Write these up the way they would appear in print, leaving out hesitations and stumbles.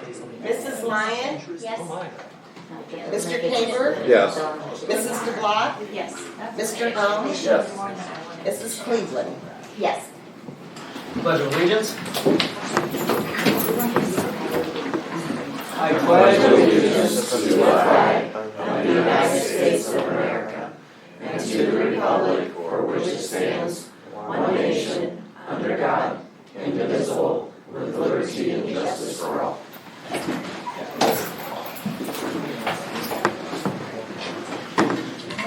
Mrs. Lyon? Yes. Mr. Caber? Yes. Mrs. DeBlock? Yes. Mr. Holmes? Yes. Mrs. Cleveland? Yes. Pledge of Allegiance. I pledge allegiance to the flag of the United States of America and to the republic for which it stands, one nation, under God, indivisible, with liberty and justice for all.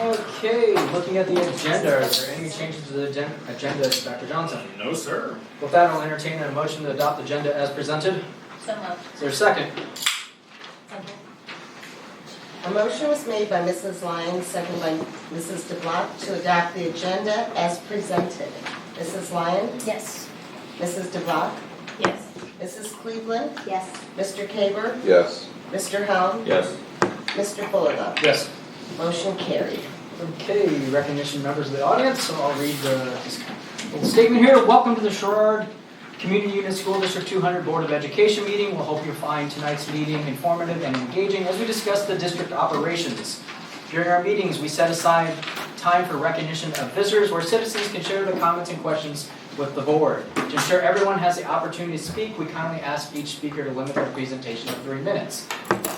Okay, looking at the agenda, is there any changes to the agenda, Dr. Johnson? No, sir. With that, I'll entertain a motion to adopt the agenda as presented. So moved. Is there a second? A motion was made by Mrs. Lyon, second by Mrs. DeBlock to adopt the agenda as presented. Mrs. Lyon? Yes. Mrs. DeBlock? Yes. Mrs. Cleveland? Yes. Mr. Caber? Yes. Mr. Helm? Yes. Mr. Fuller? Yes. Motion carried. Okay, recognition members of the audience, so I'll read the little statement here. Welcome to the Sherrard Community Unit School District 200 Board of Education meeting. We'll hope you find tonight's meeting informative and engaging as we discuss the district operations. During our meetings, we set aside time for recognition of visitors where citizens can share their comments and questions with the board. To ensure everyone has the opportunity to speak, we kindly ask each speaker to limit their presentation to 3 minutes.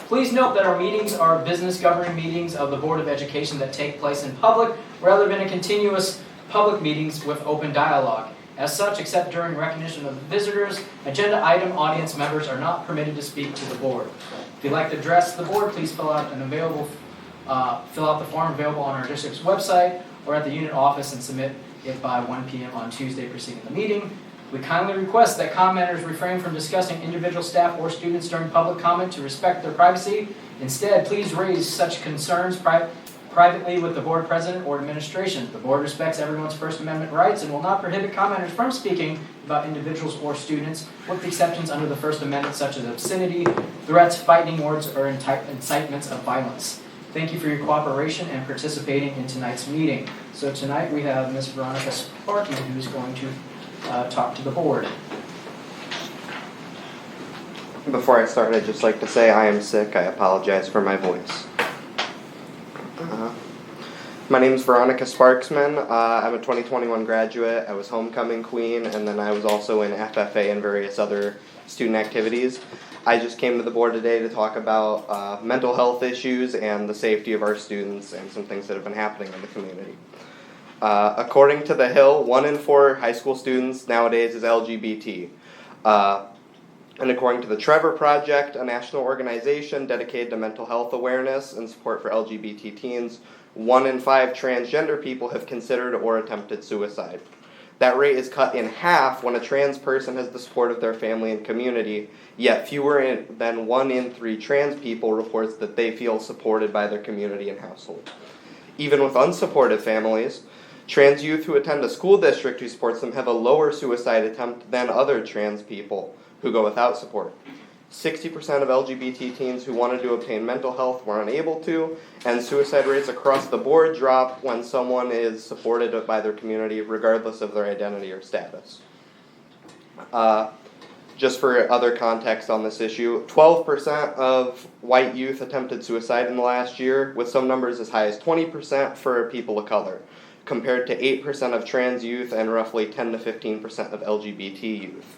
Please note that our meetings are business governing meetings of the Board of Education that take place in public rather than a continuous public meetings with open dialogue. As such, except during recognition of visitors, agenda item audience members are not permitted to speak to the board. If you'd like to address the board, please fill out the form available on our district's website or at the unit office and submit it by 1 p.m. on Tuesday preceding the meeting. We kindly request that commenters refrain from discussing individual staff or students during public comment to respect their privacy. Instead, please raise such concerns privately with the board president or administration. The board respects everyone's First Amendment rights and will not prohibit commenters from speaking about individuals or students, with exceptions under the First Amendment such as obscenity, threats, fighting words, or incitements of violence. Thank you for your cooperation and participating in tonight's meeting. So tonight we have Ms. Veronica Sparkman, who's going to talk to the board. Before I start, I'd just like to say I am sick. I apologize for my voice. My name is Veronica Sparksman. I'm a 2021 graduate. I was homecoming queen, and then I was also in FFA and various other student activities. I just came to the board today to talk about mental health issues and the safety of our students and some things that have been happening in the community. According to The Hill, 1 in 4 high school students nowadays is LGBT. And according to the Trevor Project, a national organization dedicated to mental health awareness and support for LGBT teens, 1 in 5 transgender people have considered or attempted suicide. That rate is cut in half when a trans person has the support of their family and community, yet fewer than 1 in 3 trans people reports that they feel supported by their community and household. Even with unsupportive families, trans youth who attend a school district who supports them have a lower suicide attempt than other trans people who go without support. 60% of LGBT teens who wanted to obtain mental health were unable to, and suicide rates across the board drop when someone is supported by their community regardless of their identity or status. Just for other context on this issue, 12% of white youth attempted suicide in the last year, with some numbers as high as 20% for people of color, compared to 8% of trans youth and roughly 10 to 15% of LGBT youth.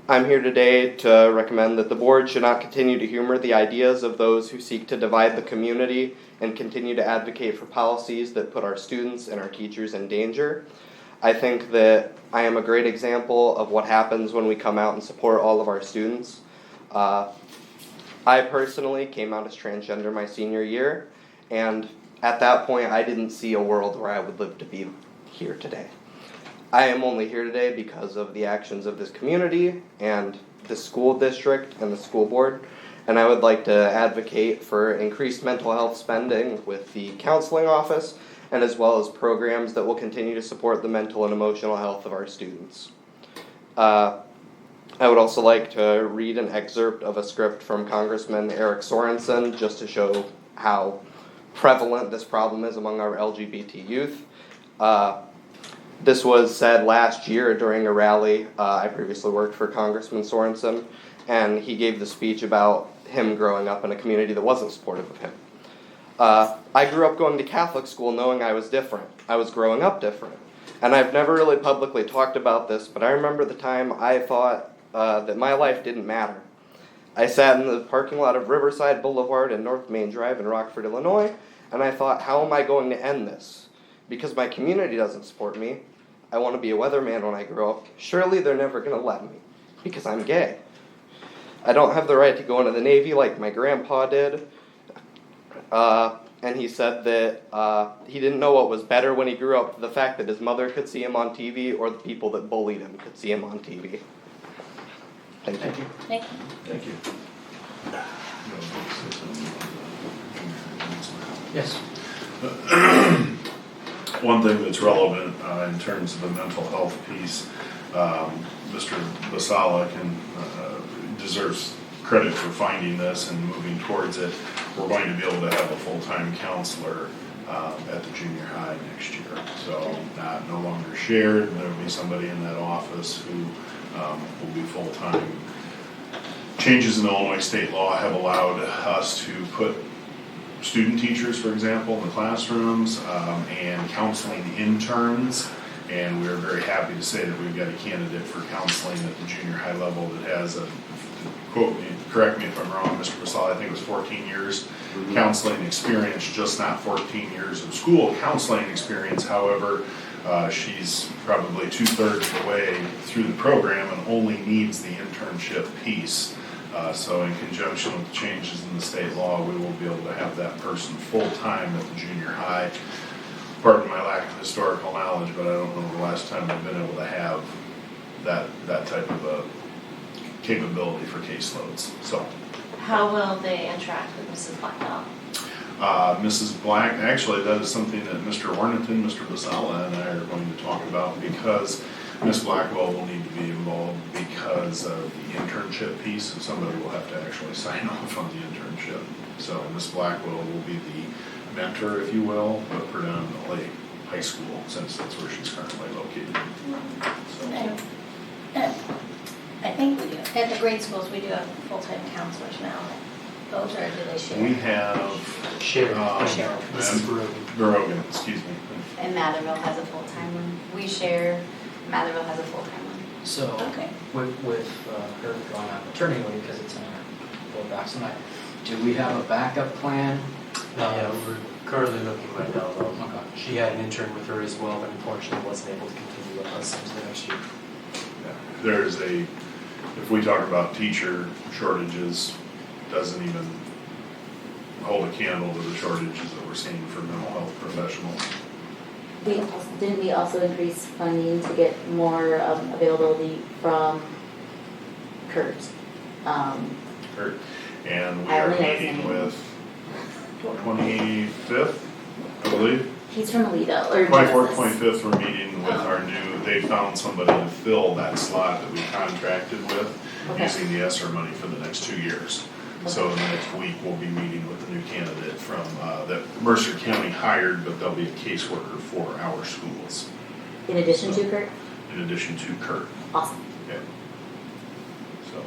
I'm here today to recommend that the board should not continue to humor the ideas of those who seek to divide the community and continue to advocate for policies that put our students and our teachers in danger. I think that I am a great example of what happens when we come out and support all of our students. I personally came out as transgender my senior year, and at that point I didn't see a world where I would live to be here today. I am only here today because of the actions of this community and the school district and the school board, and I would like to advocate for increased mental health spending with the counseling office, and as well as programs that will continue to support the mental and emotional health of our students. I would also like to read an excerpt of a script from Congressman Eric Sorensen just to show how prevalent this problem is among our LGBT youth. This was said last year during a rally. I previously worked for Congressman Sorensen, and he gave the speech about him growing up in a community that wasn't supportive of him. I grew up going to Catholic school knowing I was different. I was growing up different. And I've never really publicly talked about this, but I remember the time I thought that my life didn't matter. I sat in the parking lot of Riverside Boulevard and North Main Drive in Rockford, Illinois, and I thought, how am I going to end this? Because my community doesn't support me. I want to be a weatherman when I grow up. Surely they're never going to let me, because I'm gay. I don't have the right to go into the Navy like my grandpa did. And he said that he didn't know what was better when he grew up, the fact that his mother could see him on TV or the people that bullied him could see him on TV. Thank you. Thank you. Thank you. Yes. One thing that's relevant in terms of the mental health piece, Mr. Basala deserves credit for finding this and moving towards it. We're going to be able to have a full-time counselor at the junior high next year. So no longer shared. There will be somebody in that office who will be full-time. Changes in Illinois state law have allowed us to put student teachers, for example, in the classrooms and counseling interns. And we're very happy to say that we've got a candidate for counseling at the junior high level that has a, quote me, correct me if I'm wrong, Mr. Basal, I think it was 14 years counseling experience, just not 14 years of school counseling experience. However, she's probably 2/3 of the way through the program and only needs the internship piece. So in conjunction with the changes in the state law, we will be able to have that person full-time at the junior high. Pardon my lack of historical knowledge, but I don't know the last time I've been able to have that type of a capability for caseloads. So, How will they interact with Mrs. Blackwell? Mrs. Black, actually that is something that Mr. Ornington, Mr. Basala, and I are going to talk about because Ms. Blackwell will need to be involved because of the internship piece, and somebody will have to actually sign off on the internship. So Ms. Blackwell will be the mentor, if you will, but predominantly high school, since that's where she's currently located. So. I think we do. At the grade schools, we do have full-time counselors now. Those are, do they share? We have Sherrard. This is Brogan, excuse me. And Matherville has a full-time one. We share, Matherville has a full-time one. So, Okay. with her going on maternity leave, because it's in our board docs tonight, do we have a backup plan? Yeah, we're currently looking right now though. Okay. She had an intern with her as well, but unfortunately wasn't able to continue with us into the next year. Yeah. If we talk about teacher shortages, doesn't even hold a candle to the shortages that we're seeing for mental health professionals. Didn't we also increase funding to get more availability from Kurt? Kurt. And we I are only know his meeting name. with 25th, I believe. He's from Alito, or 24th, Genesis. 25th, we're meeting with our new, they found somebody to fill that slot that we contracted with Okay. using the ESSER money for the next 2 years. So in the next week, we'll be meeting with the new candidate from, that Mercer County hired, but they'll be a caseworker for our schools, In addition to Kurt? in addition to Kurt. Awesome. Yeah. So.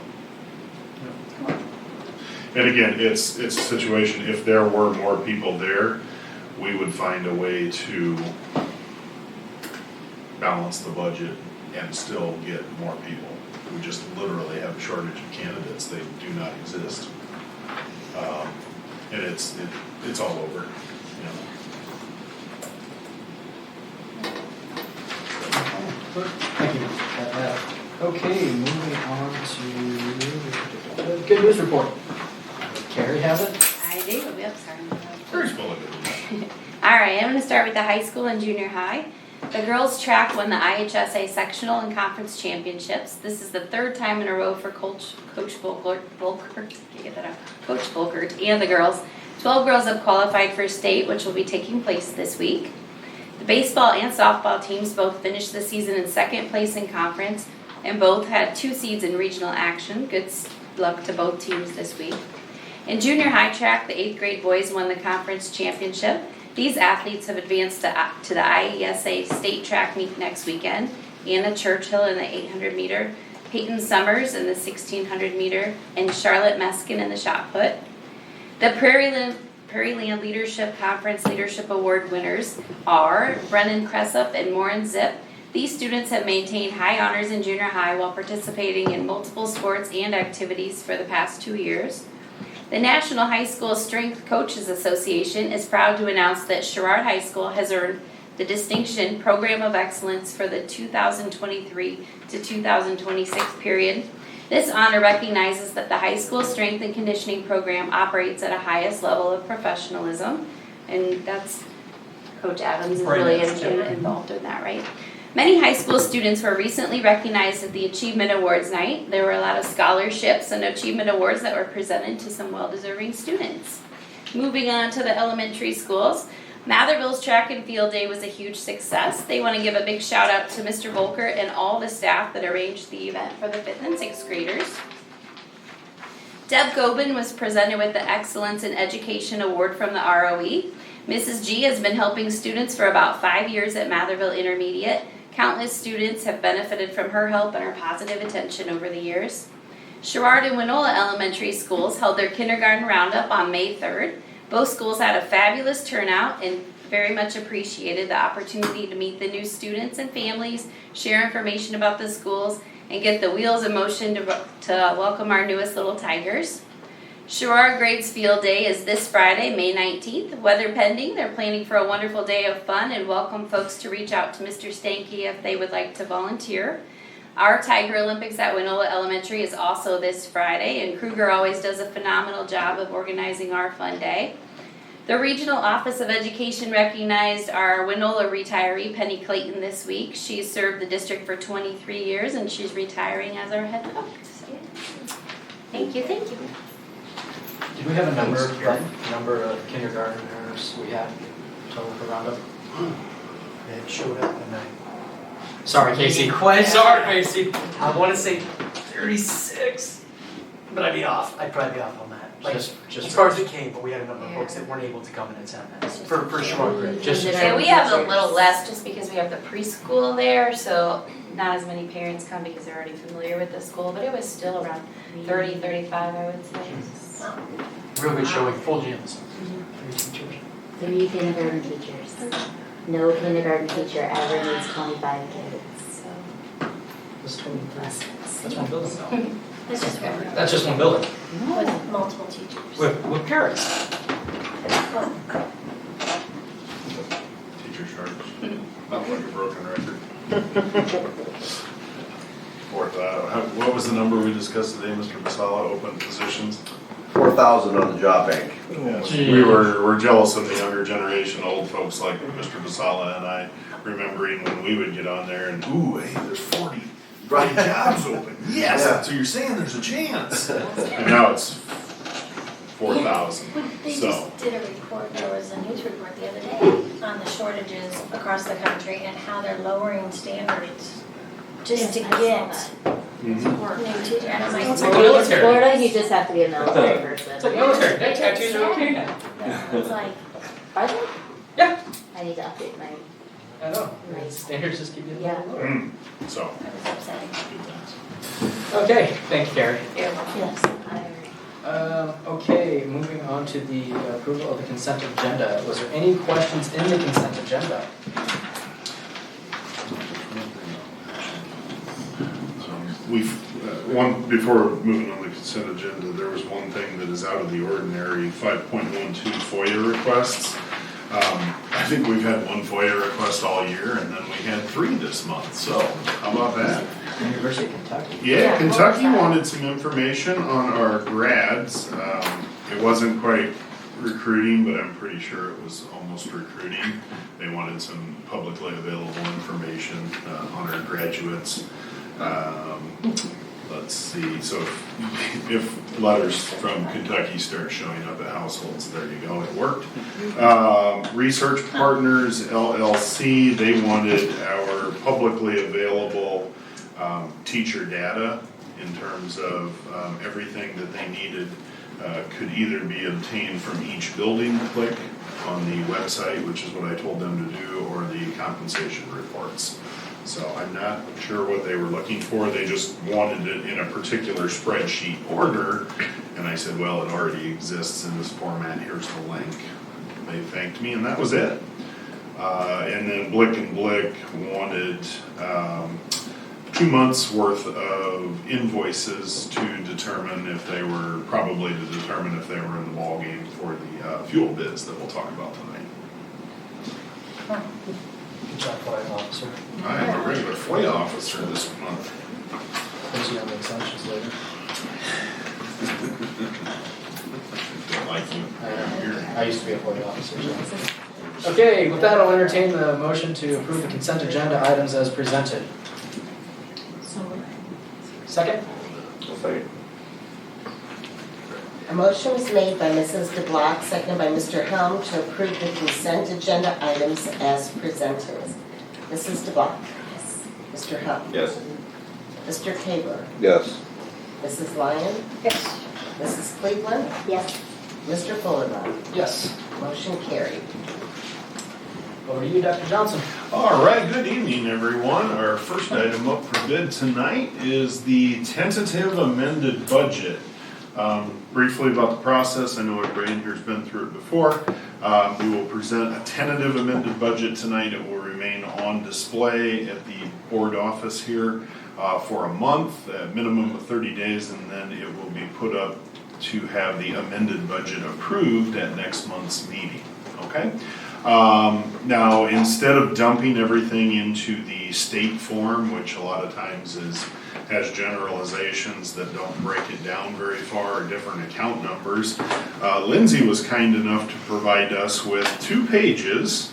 And again, it's a situation, if there were more people there, we would find a way to balance the budget and still get more people. We just literally have a shortage of candidates. They do not exist. And it's all over, you know. Thank you. Okay, moving on to good news report. Carrie has it? I do, yep, sorry. Very full of it. All right, I'm gonna start with the high school and junior high. The girls track won the IHSA sectional and conference championships. This is the third time in a row for Coach Volkert, can't get that out, Coach Volkert and the girls. 12 girls have qualified for state, which will be taking place this week. The baseball and softball teams both finished the season in second place in conference and both had 2 seeds in regional action. Good luck to both teams this week. In junior high track, the 8th grade boys won the conference championship. These athletes have advanced to the IESA state track meet next weekend. Anna Churchill in the 800 meter, Peyton Summers in the 1600 meter, and Charlotte Meskin in the shot put. The Prairieland Leadership Conference Leadership Award winners are Brennan Cressup and Morin Zip. These students have maintained high honors in junior high while participating in multiple sports and activities for the past 2 years. The National High School Strength Coaches Association is proud to announce that Sherrard High School has earned the distinction Program of Excellence for the 2023 to 2026 period. This honor recognizes that the high school strength and conditioning program operates at a highest level of professionalism, and that's Coach Adams is really involved in that, right? Many high school students were recently recognized at the Achievement Awards night. There were a lot of scholarships and achievement awards that were presented to some well-deserving students. Moving on to the elementary schools, Matherville's track and field day was a huge success. They want to give a big shout out to Mr. Volker and all the staff that arranged the event for the 5th and 6th graders. Deb Gobin was presented with the Excellence in Education Award from the ROE. Mrs. G has been helping students for about 5 years at Matherville Intermediate. Countless students have benefited from her help and her positive attention over the years. Sherrard and Winola Elementary Schools held their kindergarten roundup on May 3rd. Both schools had a fabulous turnout and very much appreciated the opportunity to meet the new students and families, share information about the schools, and get the wheels in motion to welcome our newest little tigers. Sherrard Grades Field Day is this Friday, May 19th. Weather pending, they're planning for a wonderful day of fun and welcome folks to reach out to Mr. Stanky if they would like to volunteer. Our Tiger Olympics at Winola Elementary is also this Friday, and Kruger always does a phenomenal job of organizing our fun day. The Regional Office of Education recognized our Winola retiree, Penny Clayton, this week. She's served the district for 23 years, and she's retiring as our head coach. So, thank you, thank you. Did we have a number of kindergartners we had total for roundup? It showed up and Sorry, Casey. Sorry, Casey. I want to say 36, but I'd be off. I'd probably be off on that. Like, just as far as it came, but we had a number of folks that weren't able to come and attend that for sure. Yeah, we have a little less just because we have the preschool there, so not as many parents come because they're already familiar with the school, but it was still around 30, 35, I would say. Real good showing, full gyms. 3 kindergarten teachers. No kindergarten teacher ever needs 25 kids. That's 20 plus. That's one building though. It's just one. That's just one building. With multiple teachers. With parents. Teacher charge, not like a broken record. What was the number we discussed today, Mr. Basala, open positions? 4,000 on the job bank. Yes, we're jealous of the younger generation, old folks like Mr. Basala and I, remembering when we would get on there and, ooh, hey, there's 40 jobs open. Yes, Yeah. so you're saying there's a chance. And now it's 4,000. They So, just did a report, there was a news report the other day on the shortages across the country and how they're lowering standards just to get new teachers. And I'm It's like, like military. Florida, you just have to be a military person. It's like military. That tattoos are okay now. it's like, Are they? Yeah. I need to update my. I know. Standards just keep getting Yeah. lower. so, it was upsetting. good times. Okay, thank you, Carrie. Yes, I agree. Okay, moving on to the approval of the consent agenda. Was there any questions in the consent agenda? Before moving on the consent agenda, there was one thing that is out of the ordinary, 5.12 FOIA requests. I think we've had one FOIA request all year, and then we had 3 this month, so how about that? University of Kentucky. Yeah, Kentucky wanted some information on our grads. It wasn't quite recruiting, but I'm pretty sure it was almost recruiting. They wanted some publicly available information on our graduates. Let's see, so if letters from Kentucky start showing up at households, there you go, it worked. Research Partners LLC, they wanted our publicly available teacher data in terms of everything that they needed could either be obtained from each building click on the website, which is what I told them to do, or the compensation reports. So I'm not sure what they were looking for, they just wanted it in a particular spreadsheet order, and I said, well, it already exists in this format, here's the link. They thanked me, and that was it. And then Blick and Blick wanted 2 months worth of invoices to determine if they were, probably to determine if they were in the ballgame for the fuel bids that we'll talk about tonight. Good job, fire officer. I am a regular FOIA officer this month. Those are the exemptions later. Don't like you. I used to be a FOIA officer, so. Okay, with that, I'll entertain the motion to approve the consent agenda items as presented. Second? A motion was made by Mrs. DeBlock, seconded by Mr. Helm, to approve the consent agenda items as presented. Mrs. DeBlock. Yes. Mr. Helm. Yes. Mr. Tabor. Yes. Mrs. Lyon. Yes. Mrs. Cleveland. Yes. Mr. Fuller. Yes. Motion carried. Over to you, Dr. Johnson. All right, good evening, everyone. Our first item up for bid tonight is the tentative amended budget. Briefly about the process, I know everybody in here has been through it before. We will present a tentative amended budget tonight. It will remain on display at the board office here for a month, a minimum of 30 days, and then it will be put up to have the amended budget approved at next month's meeting, okay? Now, instead of dumping everything into the state form, which a lot of times has generalizations that don't break it down very far, or different account numbers, Lindsay was kind enough to provide us with 2 pages,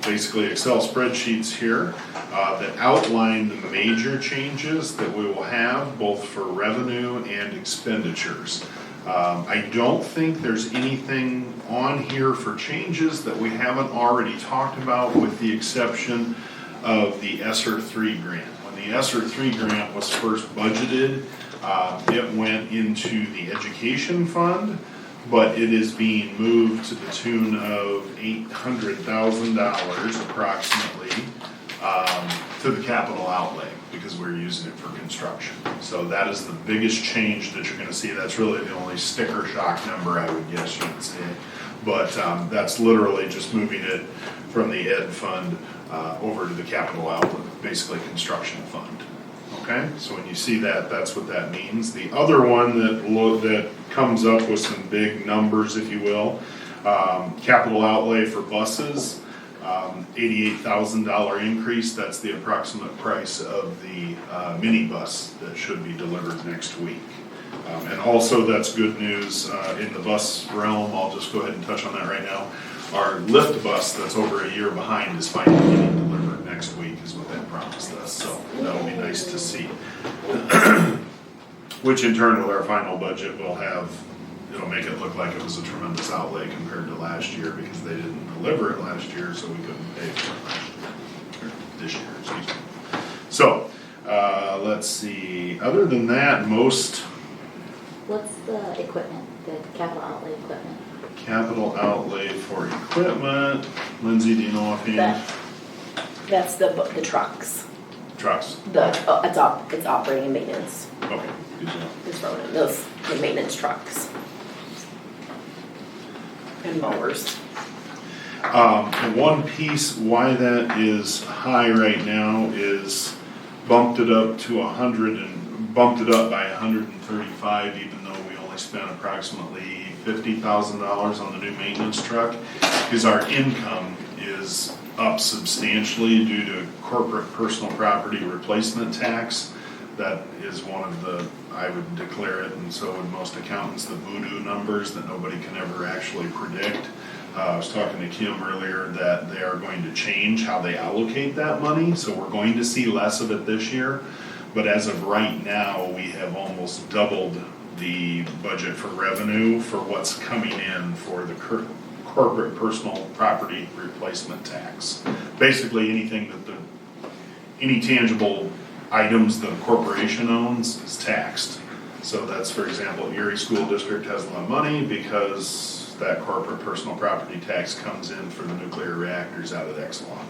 basically Excel spreadsheets here, that outline the major changes that we will have both for revenue and expenditures. I don't think there's anything on here for changes that we haven't already talked about, with the exception of the ESSER 3 grant. When the ESSER 3 grant was first budgeted, it went into the education fund, but it is being moved to the tune of $800,000 approximately to the capital outlay, because we're using it for construction. So that is the biggest change that you're gonna see. That's really the only sticker shock number, I would guess you would say. But that's literally just moving it from the ed fund over to the capital outlay, basically construction fund. Okay, so when you see that, that's what that means. The other one that comes up with some big numbers, if you will, capital outlay for buses, $88,000 increase. That's the approximate price of the minibus that should be delivered next week. And also, that's good news in the bus realm. I'll just go ahead and touch on that right now. Our lift bus that's over a year behind is finally getting delivered next week, is what that promised us. So that'll be nice to see. Which in turn, with our final budget, it'll make it look like it was a tremendous outlay compared to last year, because they didn't deliver it last year, so we couldn't pay for it last year, or this year, excuse me. So, let's see, other than that, What's the equipment, the capital outlay equipment? capital outlay for equipment, Lindsay, do you know offhand? That's the trucks. Trucks, It's operating and maintenance. okay, good job. It's running those, the maintenance trucks. And mowers. And one piece why that is high right now is bumped it up by 135, even though we only spent approximately $50,000 on the new maintenance truck, because our income is up substantially due to corporate personal property replacement tax. That is one of the, I would declare it, and so would most accountants, the voodoo numbers that nobody can ever actually predict. I was talking to Kim earlier that they are going to change how they allocate that money, so we're going to see less of it this year. But as of right now, we have almost doubled the budget for revenue for what's coming in for the corporate personal property replacement tax. Basically, anything that any tangible items the corporation owns is taxed. So that's, for example, Erie School District has a lot of money because that corporate personal property tax comes in for the nuclear reactors out at Exelon.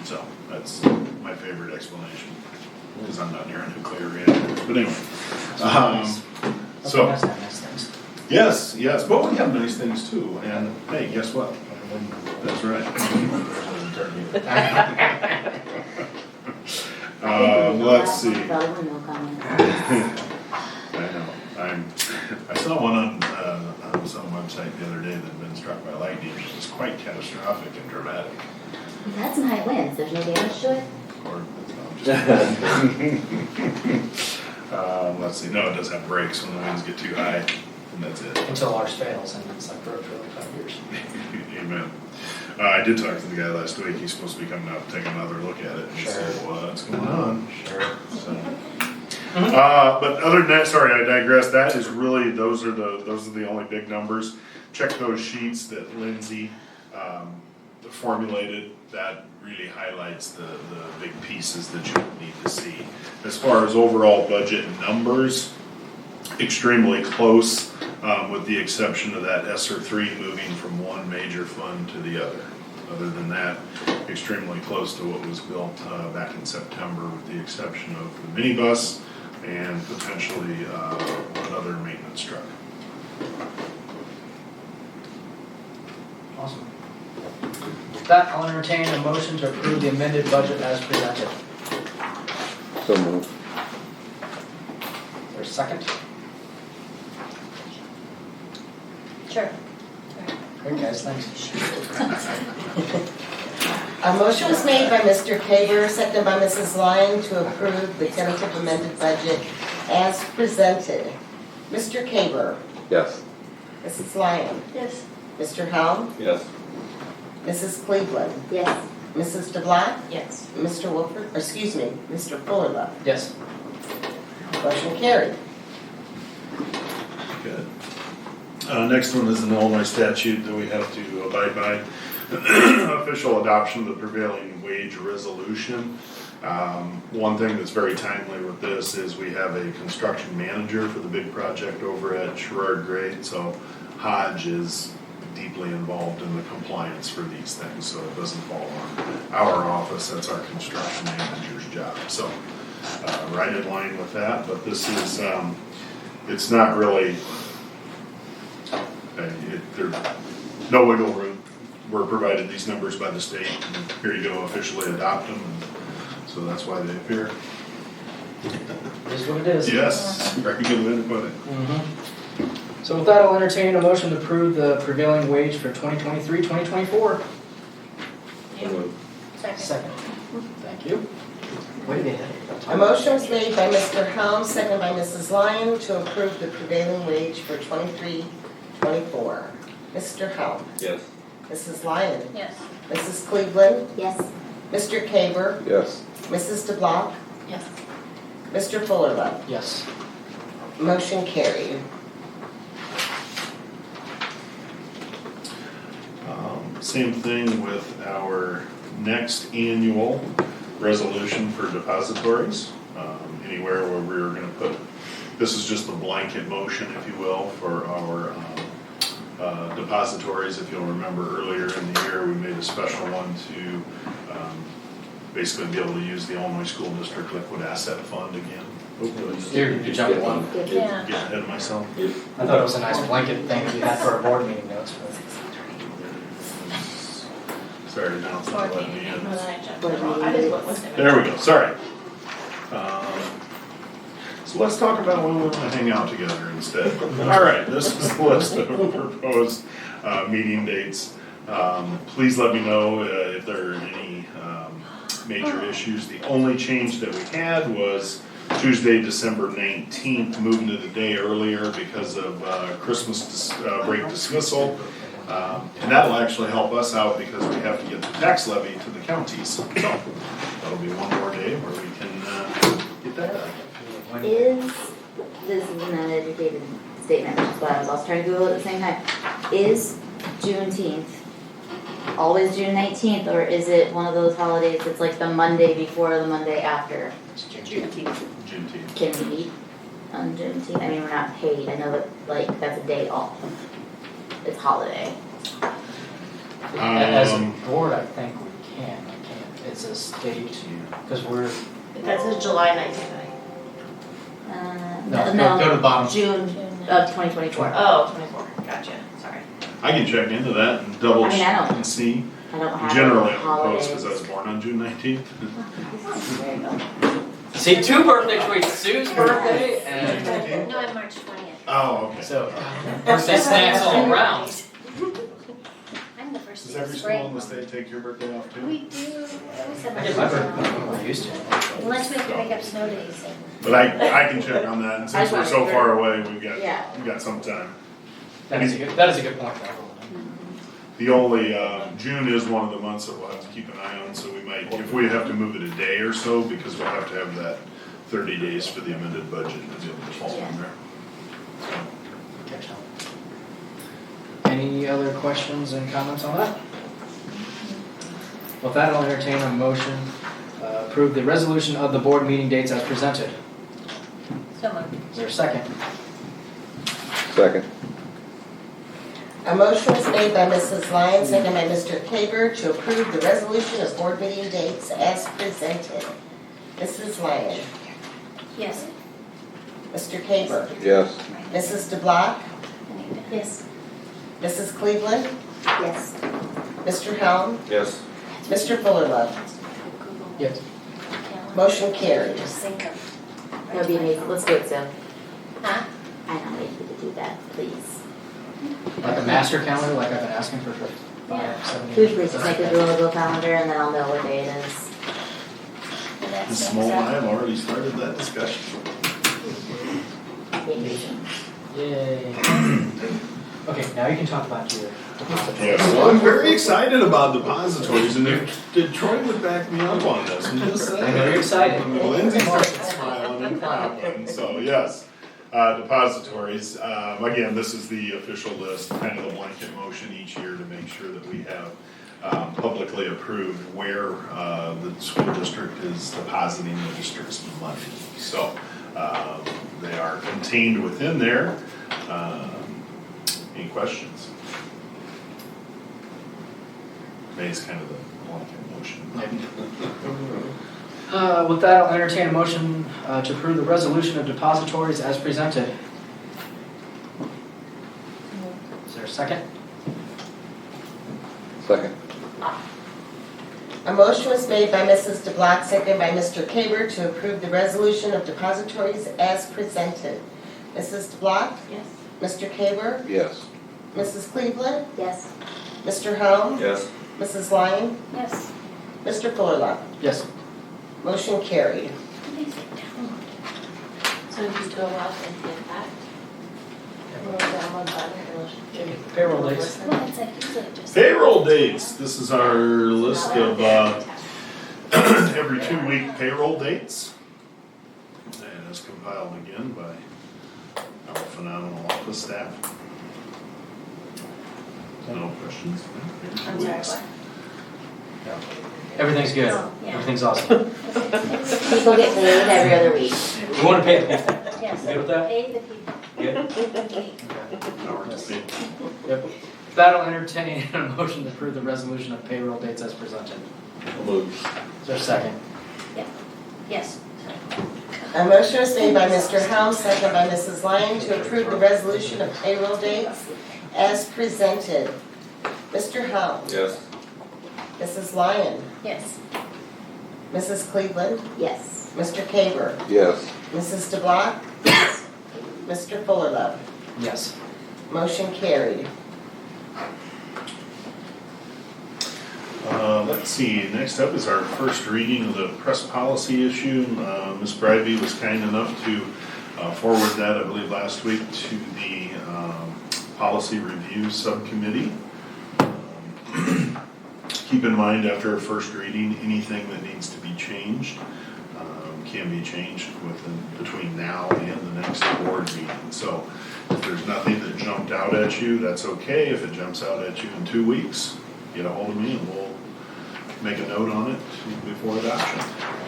So that's my favorite explanation, because I'm not near a nuclear reactor. But anyway, so That's not nice things. yes, but we have nice things too. And hey, guess what? That's right. Let's see. No comment. I know. I saw one on some website the other day that had been struck by lightning. It was quite catastrophic and dramatic. We've had some high winds, there's no damage to it? Or, no, let's see. No, it does have brakes when the winds get too high, and that's it. Until ours fails, and it's like broke for like 5 years. Amen. I did talk to the guy last week. He's supposed to be coming out to take another look at it and Sure. say what's going on. Sure. So. But other than that, sorry, I digress. That is really those are the only big numbers. Check those sheets that Lindsay formulated. That really highlights the big pieces that you need to see. As far as overall budget numbers, extremely close, with the exception of that ESSER 3 moving from one major fund to the other. Other than that, extremely close to what was built back in September, with the exception of the minibus and potentially another maintenance truck. Awesome. With that, I'll entertain a motion to approve the amended budget as presented. So moved. Is there a second? Sure. Great, guys, thanks. A motion was made by Mr. Kaber, seconded by Mrs. Lyon to approve the tentative amended budget as presented. Mr. Kaber, Yes. Mrs. Lyon, Yes. Mr. Helm, Yes. Mrs. Cleveland, Yes. Mrs. DeBlock, Yes. Mr. Wolford, Mr. Fuller. Yes. Motion carried. Good. Next one is an Illinois statute that we have to abide by. Official adoption of the prevailing wage resolution. One thing that's very timely with this is we have a construction manager for the big project over at Sherrard Grade, so Hodge is deeply involved in the compliance for these things, so it doesn't fall on our office. That's our construction manager's job. So right in line with that, but this is it's not really there's no wiggle room. We're provided these numbers by the state, and here you go, officially adopt them, and so that's why they appear. It is what it is. Yes, very good way to put it. So with that, I'll entertain a motion to approve the prevailing wage for 2023-2024. Second. Second. Thank you. Way to get ahead. A motion was made by Mr. Helm, seconded by Mrs. Lyon to approve the prevailing wage for 23-24. Mr. Helm, Yes. Mrs. Lyon, Yes. Mrs. Cleveland, Yes. Mr. Kaber, Yes. Mrs. DeBlock, Yes. Mr. Fuller. Yes. Motion carried. Same thing with our next annual resolution for depositories. Anywhere where we're going to put, this is just a blanket motion, if you will, for our depositories. If you'll remember earlier in the year, we made a special one to basically be able to use the Illinois School District Liquid Asset Fund again. You jumped one. Yeah. Get ahead of myself. I thought it was a nice blanket thing we had for our board meeting notes. But Sorry, now it's not letting me in. I just went with it. There we go, sorry. So let's talk about when we want to hang out together instead. All right, this is the list of proposed meeting dates. Please let me know if there are any major issues. The only change that we had was Tuesday, December 19th, moving to the day earlier because of Christmas break dismissal. And that'll actually help us out because we have to get the tax levy to the counties. So that'll be one more day where we can get that. This is an uneducated statement, which is why I was also trying to Google it at the same time. Is Juneteenth always June 19th, or is it one of those holidays that's like the Monday before the Monday after? Juneteenth. Can we meet on Juneteenth? I mean, we're not paid, I know that, like, that's a day off. it's holiday. As a board, I think we can, I can't, it's a state, because we're, That says July 19th. Go to the bottom. June of 2024. Oh, 24, gotcha, sorry. I can check into that and double I mean, I check don't- and see. I don't have Generally, I'm holidays. opposed because I was born on June 19th. There you go. See, 2 birthday tweets, Sue's birthday and, No, I'm March 20th. Oh, okay. so, birthday snacks all around. I'm the first Does of every spring. school in the state take your birthday off too? We do, I always have I get my birthday, I used to. Unless we have to make up snow days. But I can check on that, and since we're so far away, we've Yeah. got some time. That is a good point, though. The only, June is one of the months that we'll have to keep an eye on, so we might, if we have to move it a day or so, because we'll have to have that 30 days for the amended budget to be able to fall in there. any other questions and comments on that? With that, I'll entertain a motion, approve the resolution of the board meeting dates as presented. So moved. Is there a second? Second. A motion was made by Mrs. Lyon, second by Mr. Kaber, to approve the resolution of board meeting dates as presented. Mrs. Lyon. Yes. Mr. Kaber. Yes. Mrs. DeBlock. Yes. Mrs. Cleveland. Yes. Mr. Helm. Yes. Mr. Fullerlove. Yes. Motion carried. Just think of. That would be amazing. Let's do it, Sue. Huh? I nominate you to do that, please. Like a master calendar, like I've been asking for Yeah. 5, 7 Could years. you please just make a Google calendar and then I'll know what day it is. And that's Ms. Small and I have already started that discussion. Vacation. Yay. Okay, now you can talk about your. Yeah, so I'm very excited about depositories, and if Detroit would back me up on this, I'm just saying. I know you're excited. Lindsay started smiling and clapping, so yes. Depositories, again, this is the official list, kind of the blanket motion each year to make sure that we have publicly approved where the school district is depositing the district's money. So they are contained within there. Any questions? May's kind of the blanket motion. With that, I'll entertain a motion to approve the resolution of depositories as presented. Is there a second? Second. A motion was made by Mrs. DeBlock, seconded by Mr. Kaber, to approve the resolution of depositories as presented. Mrs. DeBlock? Yes. Mr. Kaber? Yes. Mrs. Cleveland? Yes. Mr. Helm? Yes. Mrs. Lyon? Yes. Mr. Fullerlove? Yes. Motion carried. So you go up and get that? Payroll dates. Well, it's like usually just. Payroll dates, this is our list of every 2-week payroll dates. And it's compiled again by our phenomenal office staff. No questions? I'm sorry, what? Everything's good. Oh, yeah. Everything's awesome. People get paid every other week. We want to pay the people. Yes. Good with that? Pay the people. Good? Hour to see. Yep. That'll entertain a motion to approve the resolution of payroll dates as presented. Move. Is there a second? Yes. A motion was made by Mr. Helm, seconded by Mrs. Lyon, to approve the resolution of payroll dates as presented. Mr. Helm? Yes. Mrs. Lyon? Yes. Mrs. Cleveland? Yes. Mr. Kaber? Yes. Mrs. DeBlock? Mr. Fullerlove? Yes. Motion carried. Let's see, next up is our first reading of the press policy issue. Ms. Brivey was kind enough to forward that, I believe, last week to the Policy Review Subcommittee. Keep in mind, after a first reading, anything that needs to be changed can be changed between now and the next board meeting. So if there's nothing that jumped out at you, that's okay. If it jumps out at you in 2 weeks, get a hold of me and make a note on it before adoption.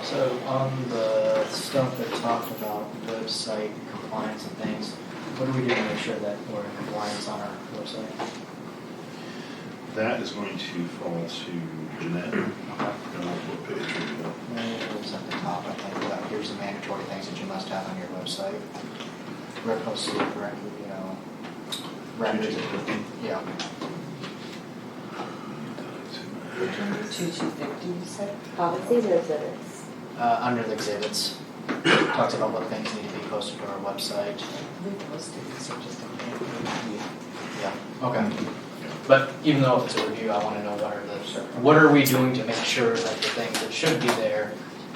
So on the stuff that talked about website compliance and things, what do we do to make sure that we're in compliance on our website? That is going to fall to Jeanette. Okay. What page are you on? It was at the top, I think, that here's the mandatory things that you must have on your website. We're supposed to correctly, records. Yeah. 2250, you said? Policies or exhibits? Under the exhibits, talks about what things need to be posted to our website. We posted this, I just don't know. Yeah, okay. But even though if it's a review, I wanna know what are we doing to make sure that the things that should be there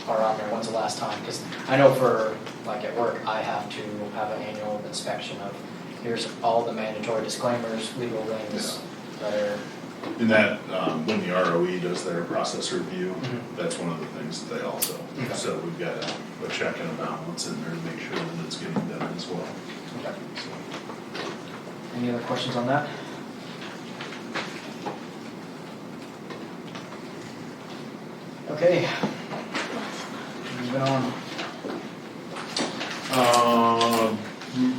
are on there? When's the last time? Because I know for, like at work, I have to have an annual inspection of, here's all the mandatory disclaimers, legal things that are. In that, when the ROE does their process review, Mhm. that's one of the things that they also, Okay. so we've got a check and a balance in there to make sure that it's getting done as well. Okay. Any other questions on that? Okay. Moving on.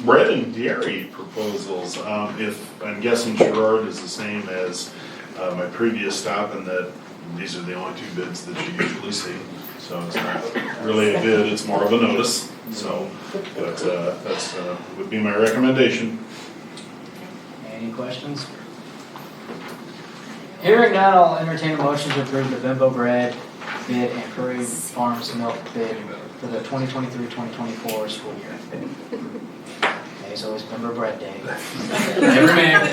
Bread and dairy proposals, if, I'm guessing Sherrard is the same as my previous stop, and that these are the only two bids that you usually see. So it's not really a bid, it's more of a notice, so, but that's, would be my recommendation. Any questions? Hearing none, I'll entertain a motion to approve the Bimbo Bread bid and Prairie Farms Milk bid for the 2023-2024 school year. Okay, so it's Bimbo Bread Day. Every man,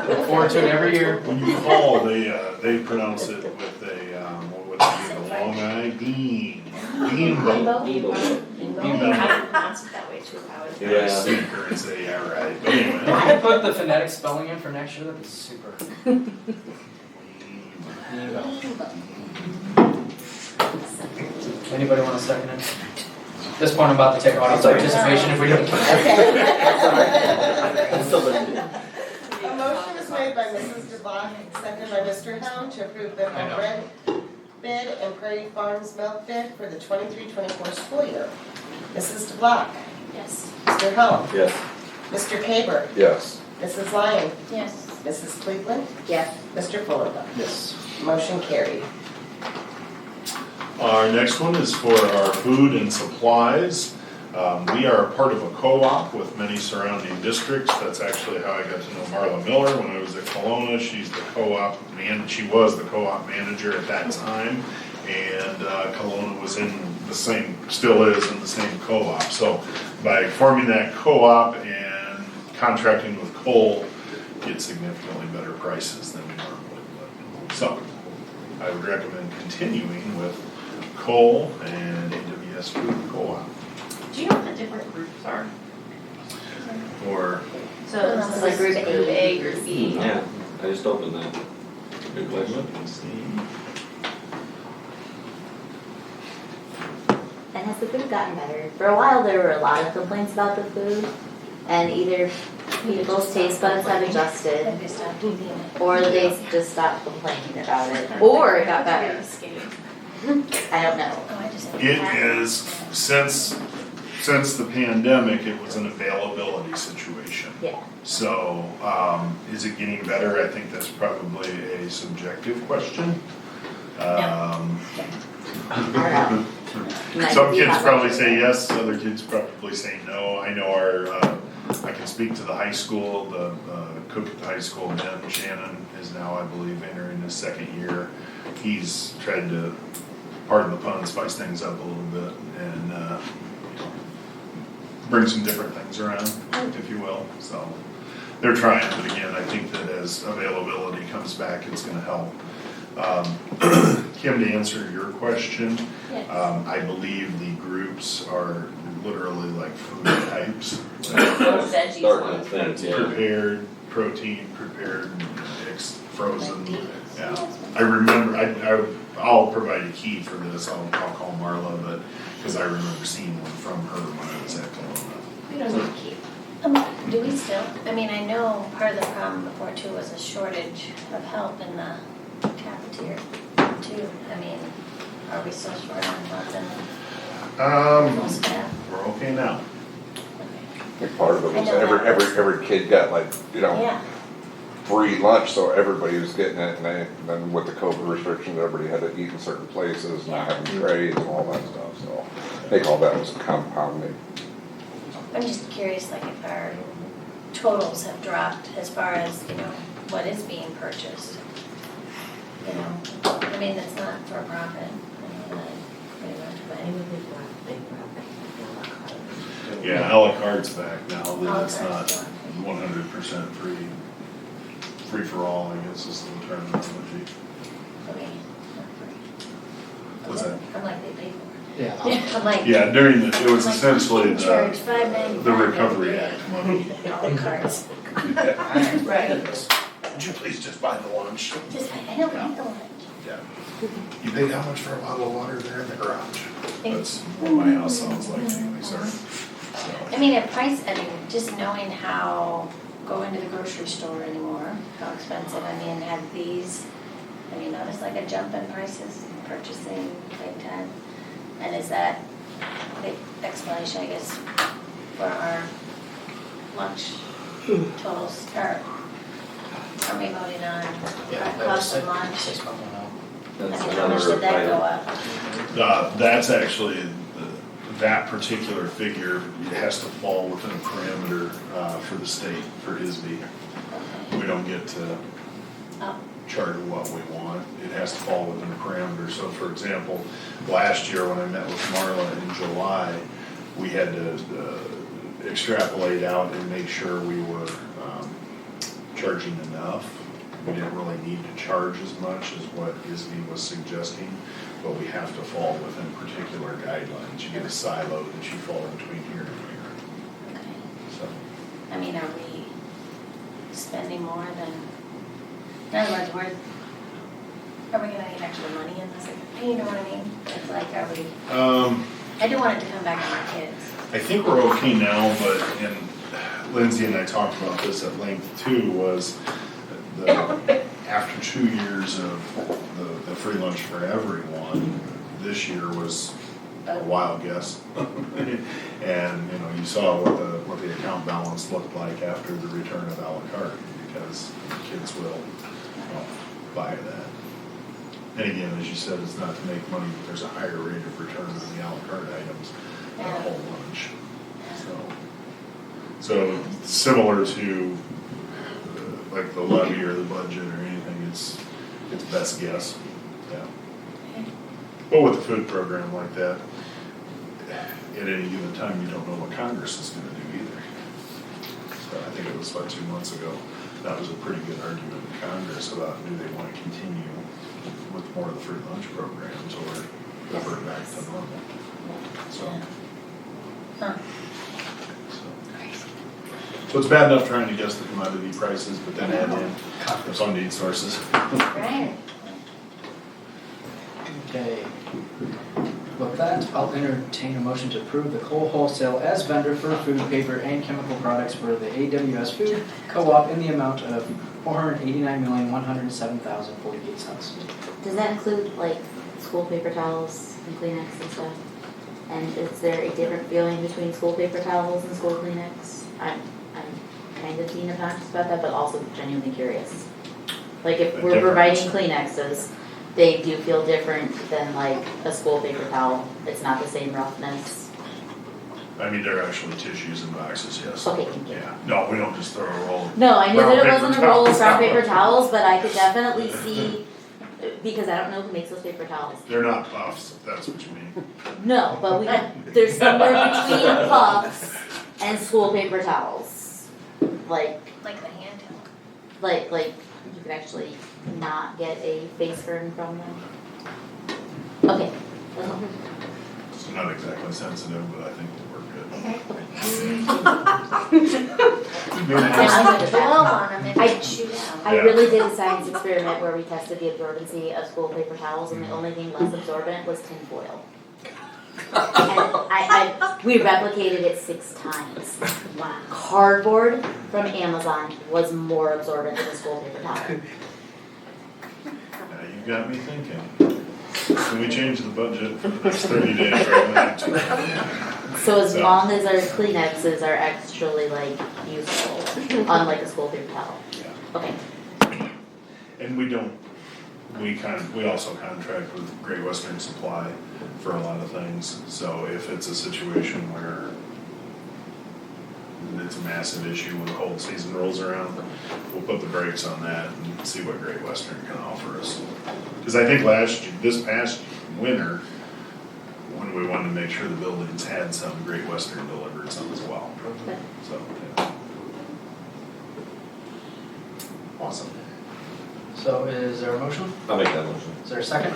look forward to it every year. When you call, they pronounce it with a, what would it be, the long I, bean. Beanbo. I pronounce it that way too, how is it? Yeah, speaker and say, yeah, right, but anyway. If you could put the phonetic spelling in for next year, that'd be super. Anybody want to second it? At this point, I'm about to take audience participation if we don't. A motion is made by Mrs. DeBlock, seconded by Mr. Helm to approve the bread bid and Prairie Farms milk bid for the 23-24 school year. Mrs. DeBlock. Yes. Mr. Helm. Yes. Mr. Kaber. Yes. Mrs. Lyon. Yes. Mrs. Cleveland. Yes. Mr. Fuller. Yes. Motion carried. Our next one is for our food and supplies. We are a part of a co-op with many surrounding districts. That's actually how I got to know Marla Miller when I was at Kelowna. She's the co-op man, she was the co-op manager at that time. And Kelowna was in the same, still is in the same co-op. So by forming that co-op and contracting with Cole, get significantly better prices than we normally would. So I would recommend continuing with Cole and AWS Food Co-op. Do you know what the different groups are? Or, So this is like group Group A. A, group B. Yeah, I just opened that. Good question. And has the food gotten better? For a while, there were a lot of complaints about the food, and either people's taste buds have adjusted, Maybe stop eating it. or they just stopped complaining about it, or it got better. I don't know. Oh, I just. it is, since the pandemic, it was an availability situation. Yeah. So, is it getting better? I think that's probably a subjective question. Some kids probably say yes, other kids probably say no. I know I can speak to the high school, the cook at the high school, Ben Shannon, is now, I believe, entering his second year. He's tried to, pardon the pun, spice things up a little bit and bring some different things around, if you will. So they're trying, but again, I think that as availability comes back, it's gonna help. Kim, to answer your question, Yes. I believe the groups are literally like food types. Those veggies Starting ones. to think, yeah. Prepared protein, prepared frozen. Yeah, I remember. I'll provide a key for this. I'll call Marla, but because I remember seeing one from her when I was at Kelowna. We don't need to keep. Do we still? I mean, I know part of the problem before too was a shortage of help in the cafeteria too. too? I mean, are we still short on funds and full staff? We're okay now. I think part of it I was know that. every kid got like, Yeah, free lunch, so everybody was getting it, and then with the COVID restrictions, everybody had to eat in certain places, not having trays and all that stuff, so I think all that was compounding. I'm just curious, like if our totals have dropped as far as, what is being purchased. I mean, it's not for profit, pretty much, but. Yeah, a la carte's back now, A la then it's not carte's back. 100% free for all, I guess is the terminology. Okay. What's that? I'm like, they pay for Yeah. it. I'm like. Yeah, during the, it was I'm like, essentially you charge the $5.95 Recovery every Act day. money. All the cards. Right. Would you please just buy the lunch? Just, I don't need the lunch. Yeah. You paid how much for a bottle of water there in the garage? That's what my house sounds like anyway, sorry. I mean, just knowing how, go into the grocery store anymore, how expensive, have you noticed like a jump in prices, purchasing big time? And is that the explanation, I guess, for our lunch totals, or are we voting on cost of lunch? How much did that go up? That's actually, that particular figure, it has to fall within a parameter for the state, for ISB. We don't get to charter what we want, it has to fall within a parameter. So for example, last year when I met with Marla in July, we had to extrapolate out and make sure we were charging enough. We didn't really need to charge as much as what ISB was suggesting, but we have to fall within particular guidelines. You get a silo that you fall between here and here. Okay. So, I mean, are we spending more than, in other words, are we gonna get extra money in this? You know what I mean? It's like, are we, I do want it to come back on our kids. I think we're okay now, but, and Lindsay and I talked about this at length too, was after 2 years of the free lunch for everyone, this year was a wild guess. And, you saw what the account balance looked like after the return of a la carte, because kids will buy that. And again, as you said, it's not to make money, but there's a higher rate of return on the a la carte items than a whole lunch. So similar to like the levy or the budget or anything, it's best guess, yeah. But with a food program like that, at any given time, you don't know what Congress is gonna do either. So I think it was about 2 months ago, that was a pretty good argument in Congress about do they wanna continue with more of the free lunch programs or revert back to normal, so. So it's bad enough trying to guess the commodity prices, but then add in the funding sources. Right. Okay. With that, I'll entertain a motion to approve the Cole Wholesale as vendor for food, paper, and chemical products for the AWS Food Co-op in the amount of $489,107,048. Does that include like school paper towels and Kleenex and stuff? And is there a different feeling between school paper towels and school Kleenex? I'm kind of being obnoxious about that, but also genuinely curious. Like if we're providing Kleenexes, they do feel different than like a school paper towel. It's not the same roughness. I mean, they're actually tissues in boxes, yes. Okay, thank you. Yeah, no, we don't just throw a roll. No, I knew brown that it paper wasn't a roll of brown towels paper out. towels, but I could definitely see, because I don't know who makes those paper towels. They're not puffs, if that's what you mean. No, but there's somewhere between puffs and school paper towels. Like the handheld. like you could actually not get a face burn from them. Okay. It's not exactly sensitive, but I think we'll work good. Blow on them if they shoot out. I really did a science experiment where we tested the absorbency of school paper towels, and the only thing less absorbent was tin foil. And we replicated it 6 times. Wow. Cardboard from Amazon was more absorbent than a school paper towel. Now you got me thinking. Can we change the budget for the next 30 days right now? So as So- long as our Kleenexes are extrally like useful, unlike a school paper towel. Yeah. Okay, And we also contract with Great Western Supply for a lot of things. So if it's a situation where it's a massive issue when the cold season rolls around, we'll put the brakes on that and see what Great Western can offer us. Because I think this past winter, when we wanted to make sure the buildings had some, Great Western delivered some as well. okay. So, yeah. Awesome. So is there a motion? I'll make that motion. Is there a second?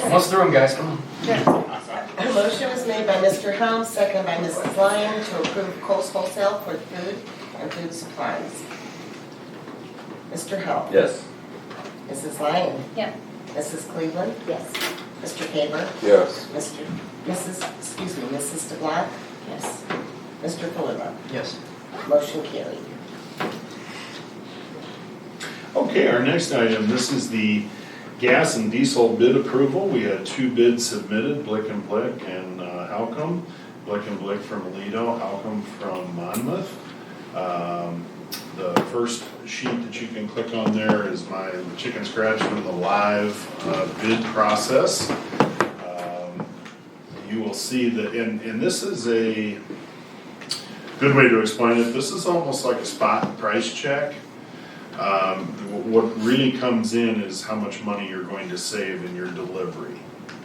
Almost through them, guys, come on. A motion was made by Mr. Helm, second by Mrs. Lyon, to approve Kohl's Wholesale for food and food supplies. Mr. Helm. Yes. Mrs. Lyon. Yep. Mrs. Cleveland. Yes. Mr. Kaber. Yes. Mrs. DeBlock. Yes. Mr. Palumbo. Yes. Motion carried. Okay, our next item, this is the gas and diesel bid approval. We had 2 bids submitted, Blick and Blick and Halcom. Blick and Blick from Aledo, Halcom from Monmouth. The first sheet that you can click on there is my chicken scratch from the live bid process. You will see that, and this is a good way to explain it. This is almost like a spot price check. What really comes in is how much money you're going to save in your delivery.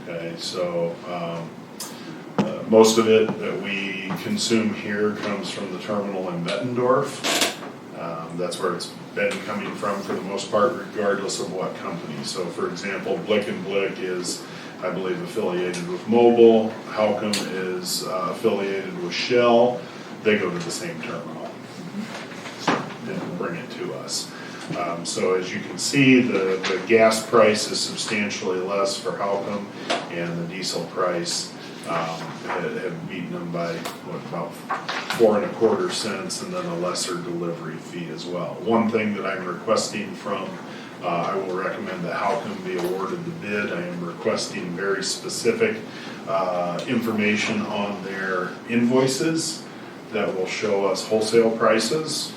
Okay, so most of it that we consume here comes from the terminal in Bettendorf. That's where it's been coming from for the most part, regardless of what company. So for example, Blick and Blick is, I believe, affiliated with Mobil. Halcom is affiliated with Shell. They go to the same terminal. And bring it to us. So as you can see, the gas price is substantially less for Halcom, and the diesel price have beaten them by about 4.25 cents, and then a lesser delivery fee as well. One thing that I'm requesting from, I will recommend that Halcom be awarded the bid. I am requesting very specific information on their invoices that will show us wholesale prices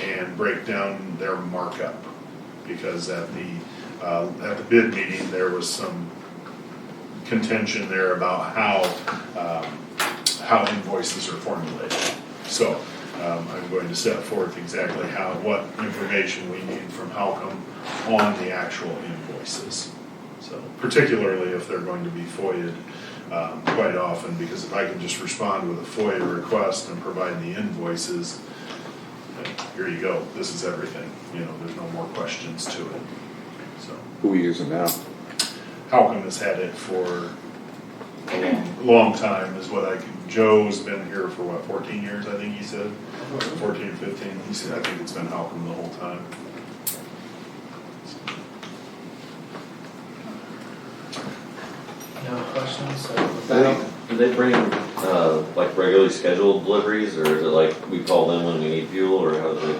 and break down their markup, because at the bid meeting there was some contention there about how invoices are formulated. So I'm going to set forth exactly what information we need from Halcom on the actual invoices. So particularly if they're going to be FOIA'd quite often, because if I can just respond with a FOIA request and provide the invoices, here you go, this is everything, there's no more questions to it. So Who are we using now? Halcom has had it for a long time, is what Joe's been here for 14 years, I think he said, 14 or 15, he said, I think it's been Halcom the whole time. No questions? So with that, Do they bring, like regularly scheduled deliveries, or is it like we call them when we need fuel, or how does it?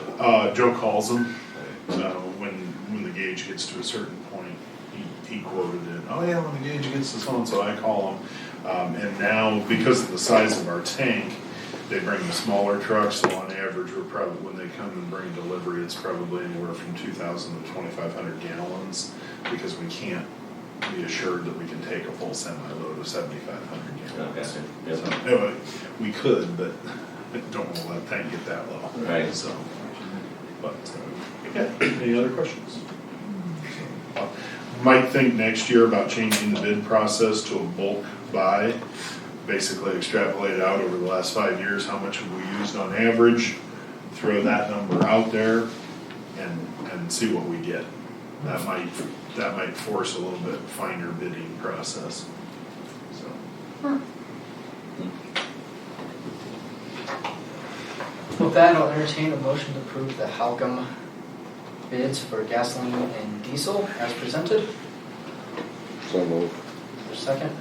Joe calls them, when the gauge gets to a certain point, he quoted it, oh yeah, when the gauge gets to so-and-so, I call them. And now, because of the size of our tank, they bring the smaller trucks, so on average, when they come and bring delivery, it's probably anywhere from 2,000 to 2,500 gallons, because we can't be assured that we can take a full semi-load of 7,500 gallons. Okay, yep. So, anyway, we could, but don't want to let that get that low. Right. So, but, yeah, any other questions? Might think next year about changing the bid process to a bulk buy. Basically extrapolate out over the last 5 years, how much have we used on average, throw that number out there and see what we get. That might force a little bit finer bidding process, so. with that, I'll entertain a motion to approve the Halcom bids for gasoline and diesel as presented. So moved. Is there a second?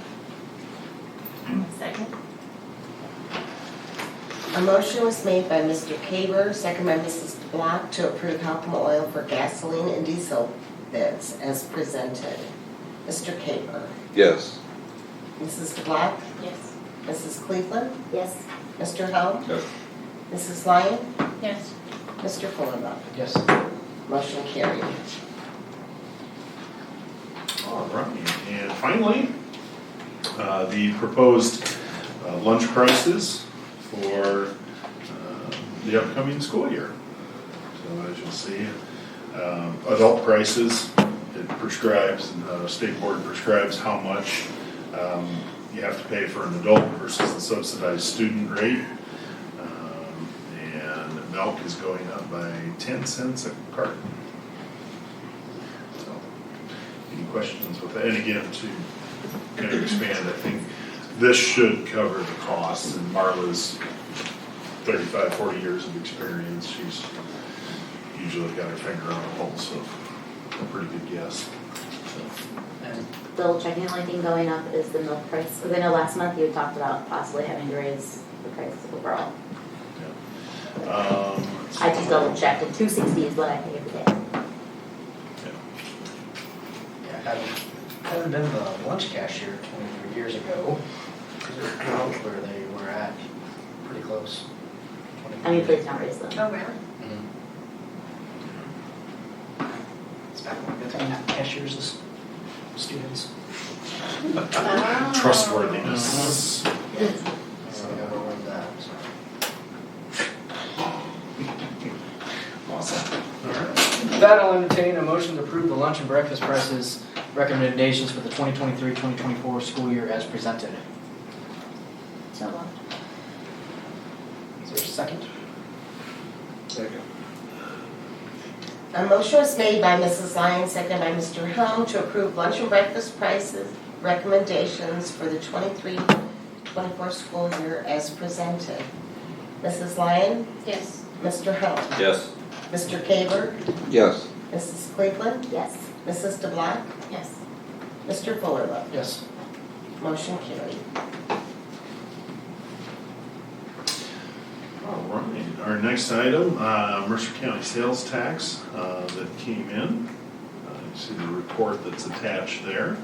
Second. A motion was made by Mr. Kaber, second by Mrs. DeBlock, to approve Halcom Oil for gasoline and diesel bids as presented. Mr. Caper, Yes. Mrs. DeBlock, Yes. Mrs. Cleveland, Yes. Mr. Helm, Yes. Mrs. Lyon, Yes. Mr. Fuller. Yes. Motion carried. All right, and finally, the proposed lunch prices for the upcoming school year. So as you'll see, adult prices, it prescribes, state board prescribes how much you have to pay for an adult versus the subsidized student rate. And milk is going up by 10 cents a carton. So, any questions with that? And again, to kind of expand, I think this should cover the costs, and Marla's 35, 40 years of experience, she's usually got her finger on the pulse of a pretty good guess. And Double checking, the only thing going up is the milk price, because I know last month you had talked about possibly having to raise the price overall. I just double checked, and $2.60 is what I pay every day. yeah, having been the lunch cashier 23 years ago, I don't know where they were at, pretty close. I mean, please don't raise them. Oh, really? It's back when we got to cashiers as students. Trustworthiness. So I got over that, so. Awesome. All right. With that, I'll entertain a motion to approve the lunch and breakfast prices recommendations for the 2023-2024 school year as presented. So moved. Is there a second? Second. A motion was made by Mrs. Lyon, seconded by Mr. Helm, to approve lunch and breakfast prices recommendations for the 23-24 school year as presented. Mrs. Lyon, Yes. Mr. Helm, Yes. Mr. Caber, Yes. Mrs. Cleveland, Yes. Mrs. DeBlock, Yes. Mr. Fuller. Yes. Motion carried. All right, our next item, Mercer County sales tax that came in. You see the report that's attached there.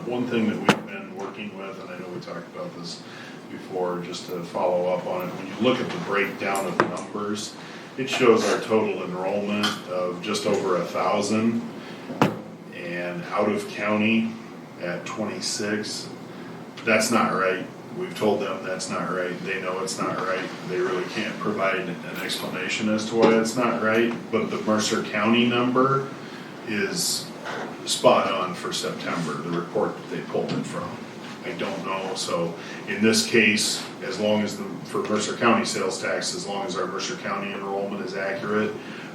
One thing that we've been working with, and I know we talked about this before, just to follow up on it, when you look at the breakdown of the numbers, it shows our total enrollment of just over 1,000, and out of county at 26. That's not right. We've told them that's not right. They know it's not right. They really can't provide an explanation as to why it's not right. But the Mercer County number is spot on for September, the report that they pulled it from. I don't know. So in this case, as long as for Mercer County sales tax, as long as our Mercer County enrollment is accurate,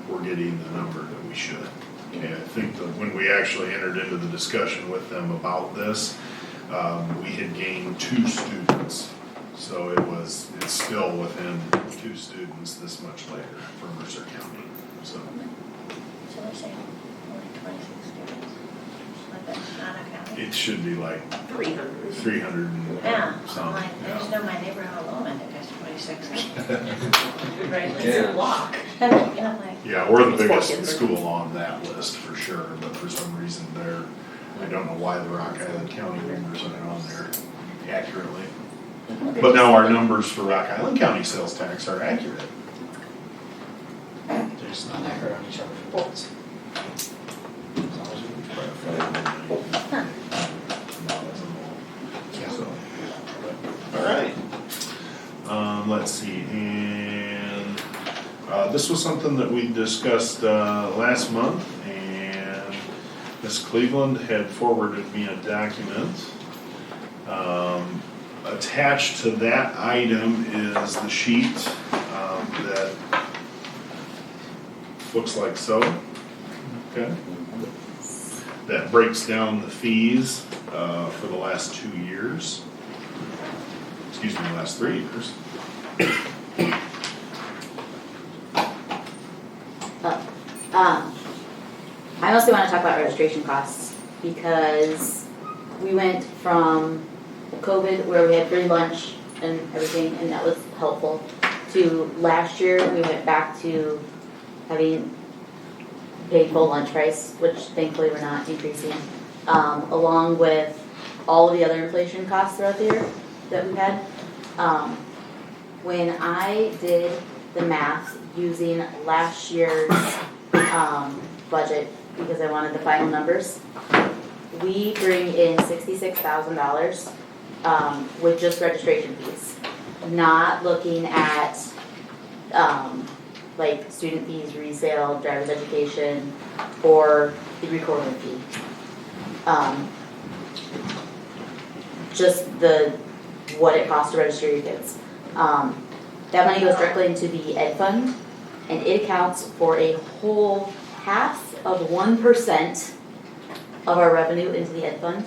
we're getting the number that we should. Okay, I think that when we actually entered into the discussion with them about this, we had gained 2 students, so it's still within 2 students this much later for Mercer County, so. So they're saying only 26 students. Like that's not a county. It should be like 300. 300 and Yeah, I'm some, like, I just yeah. know my neighborhood alone, I think that's 26. Right, It's Yeah. a block. I'm like, Yeah, we're the It's biggest working. school on that list for sure, but for some reason I don't know why the Rock Island County numbers aren't on there accurately. But now our numbers for Rock Island County sales tax are accurate. They're just not accurate on each other's reports. All right. Let's see, and this was something that we discussed last month, and Ms. Cleveland had forwarded me a document. Attached to that item is the sheet that looks like so. Okay. That breaks down the fees for the last 2 years. Excuse me, the last 3 years. I mostly want to talk about registration costs, because we went from COVID, where we had free lunch and everything, and that was helpful, to last year, we went back to having paid full lunch price, which thankfully we're not increasing. along with all the other inflation costs throughout the year that we've had. When I did the math using last year's budget, because I wanted the final numbers, we bring in $66,000 with just registration fees, not looking at like student fees, resale, driver's education, or the recording fee. Just what it costs to register your kids. That money goes directly into the ed fund, and it accounts for a whole 0.5% of our revenue into the ed fund,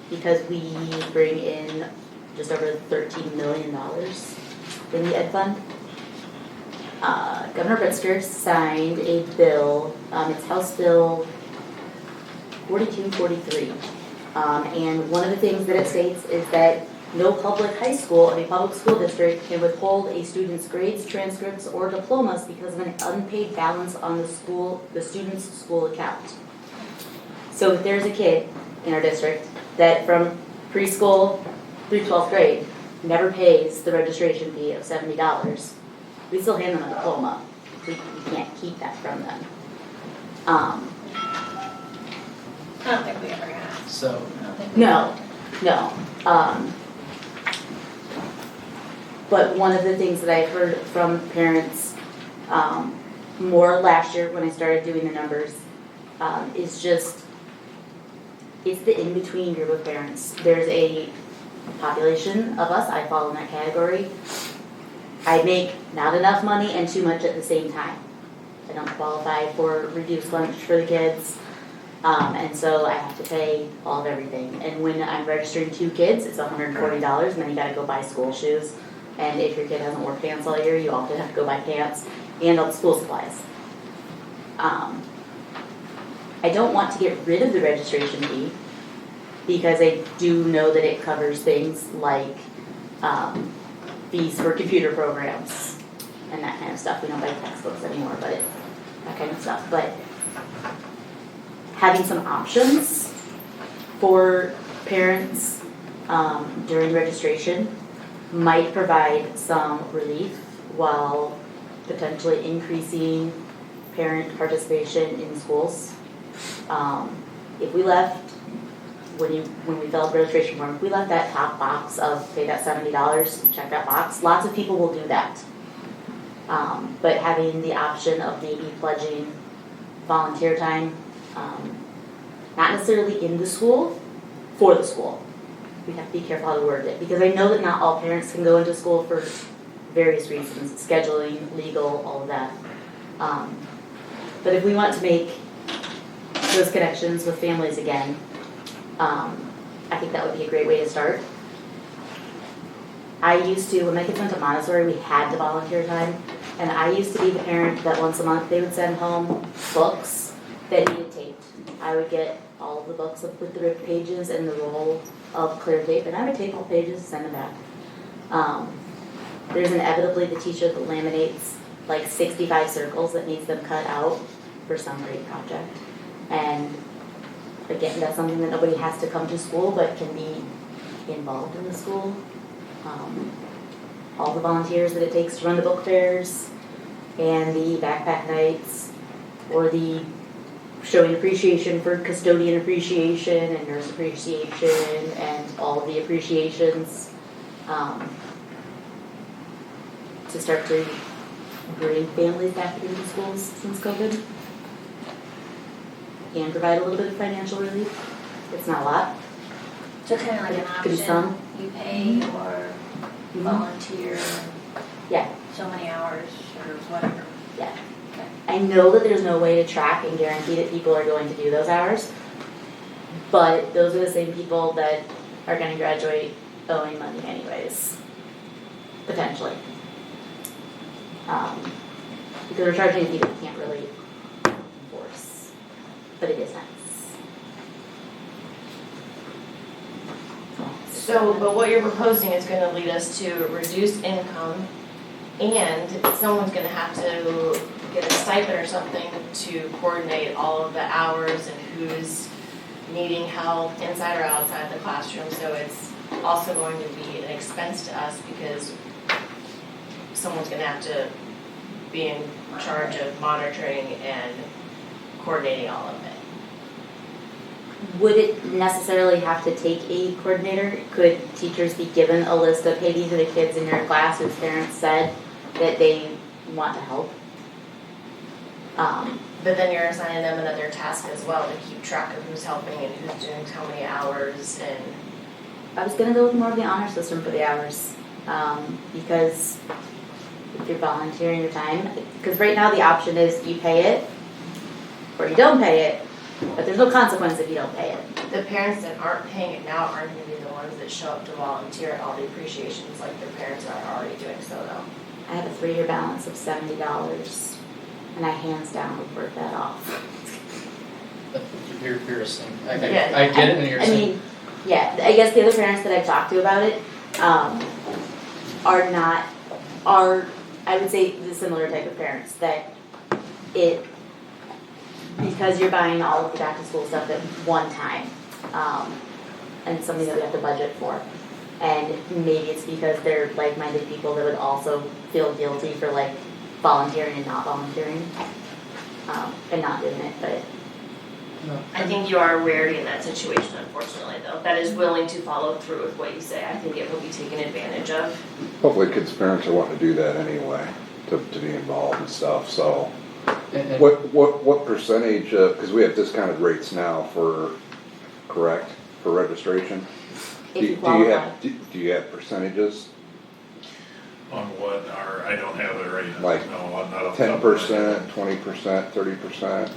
because we bring in just over $13 million in the ed fund. Governor Pritzker signed a bill, it's House Bill 4243. And one of the things that it states is that no public high school, a public school district, can withhold a student's grades, transcripts, or diplomas because of an unpaid balance on the student's school account. So if there's a kid in our district that from preschool through 12th grade never pays the registration fee of $70, we still hand them a diploma. We can't keep that from them. I don't think we ever have. So, I don't think No. But one of the things that I've heard from parents more last year when I started doing the numbers is just, it's the in-between group of parents. There's a population of us, I fall in that category. I make not enough money and too much at the same time. I don't qualify for reduced lunch for the kids. And so I have to pay all of everything. And when I'm registering 2 kids, it's $140, and then you gotta go buy school shoes. And if your kid hasn't worn pants all year, you often have to go buy pants and all the school supplies. I don't want to get rid of the registration fee because I do know that it covers things like fees for computer programs and that kind of stuff. We don't buy textbooks anymore, but that kind of stuff. But having some options for parents during registration might provide some relief while potentially increasing parent participation in schools. If we left, when we fill out the registration form, if we left that top box of pay that $70 and check that box, lots of people will do that. But having the option of maybe pledging volunteer time, not necessarily in the school, for the school. We have to be careful how to word it, because I know that not all parents can go into school for various reasons, scheduling, legal, all of that. But if we want to make those connections with families again, I think that would be a great way to start. I used to, when my kids went to Montessori, we had to volunteer time, and I used to be the parent that once a month they would send home books that needed taped. I would get all of the books with the ripped pages and the roll of clear tape, and I would tape all pages and send them back. There's inevitably the teacher that laminates like 65 circles that needs them cut out for some great project. And again, that's something that nobody has to come to school but can be involved in the school. All the volunteers that it takes to run the book fairs and the backpack nights, or the showing appreciation for custodian appreciation and nurse appreciation and all the appreciations, to start to bring families back into schools since COVID and provide a little bit of financial relief. It's not a lot. So kind of like an Could be option, some. you pay or volunteer Yeah. so many hours or whatever. Yeah. I know that there's no way to track and guarantee that people are going to do those hours, but those are the same people that are going to graduate owing money anyways, potentially. Because we're charging people we can't really enforce, but it is nice. So, but what you're proposing is gonna lead us to reduced income, and someone's gonna have to get a stipend or something to coordinate all of the hours and who's needing help inside or outside the classroom, so it's also going to be an expense to us because someone's gonna have to be in charge of monitoring and coordinating all of it. Would it necessarily have to take a coordinator? Could teachers be given a list of, hey, these are the kids in your class whose parents said that they want to help? But then you're assigning them another task as well to keep track of who's helping and who's doing how many hours and. I was gonna go with more of the honor system for the hours, because if you're volunteering your time, because right now the option is you pay it or you don't pay it, but there's no consequence if you don't pay it. The parents that aren't paying it now aren't gonna be the ones that show up to volunteer at all the appreciations like their parents are already doing so though. I have a 3-year balance of $70, and I hands down would work that off. You're saying, I Yeah. get it, and you're I saying. mean, yeah, I guess the other parents that I've talked to about it, are, I would say, the similar type of parents, that because you're buying all of the back to school stuff at one time, and something that we have to budget for. And maybe it's because they're like-minded people that would also feel guilty for like volunteering and not volunteering, and not doing it, but. I think you are rarely in that situation, unfortunately, though, that is willing to follow through with what you say. I think it will be taken advantage of. Hopefully kids' parents are wanting to do that anyway, to be involved and stuff, so. And- What percentage, cause we have discounted rates now for, correct, for registration? If you Do qualify. you have percentages, On what are, I don't have it right now. Like No, not off the top of my head. 10%, 20%, 30%?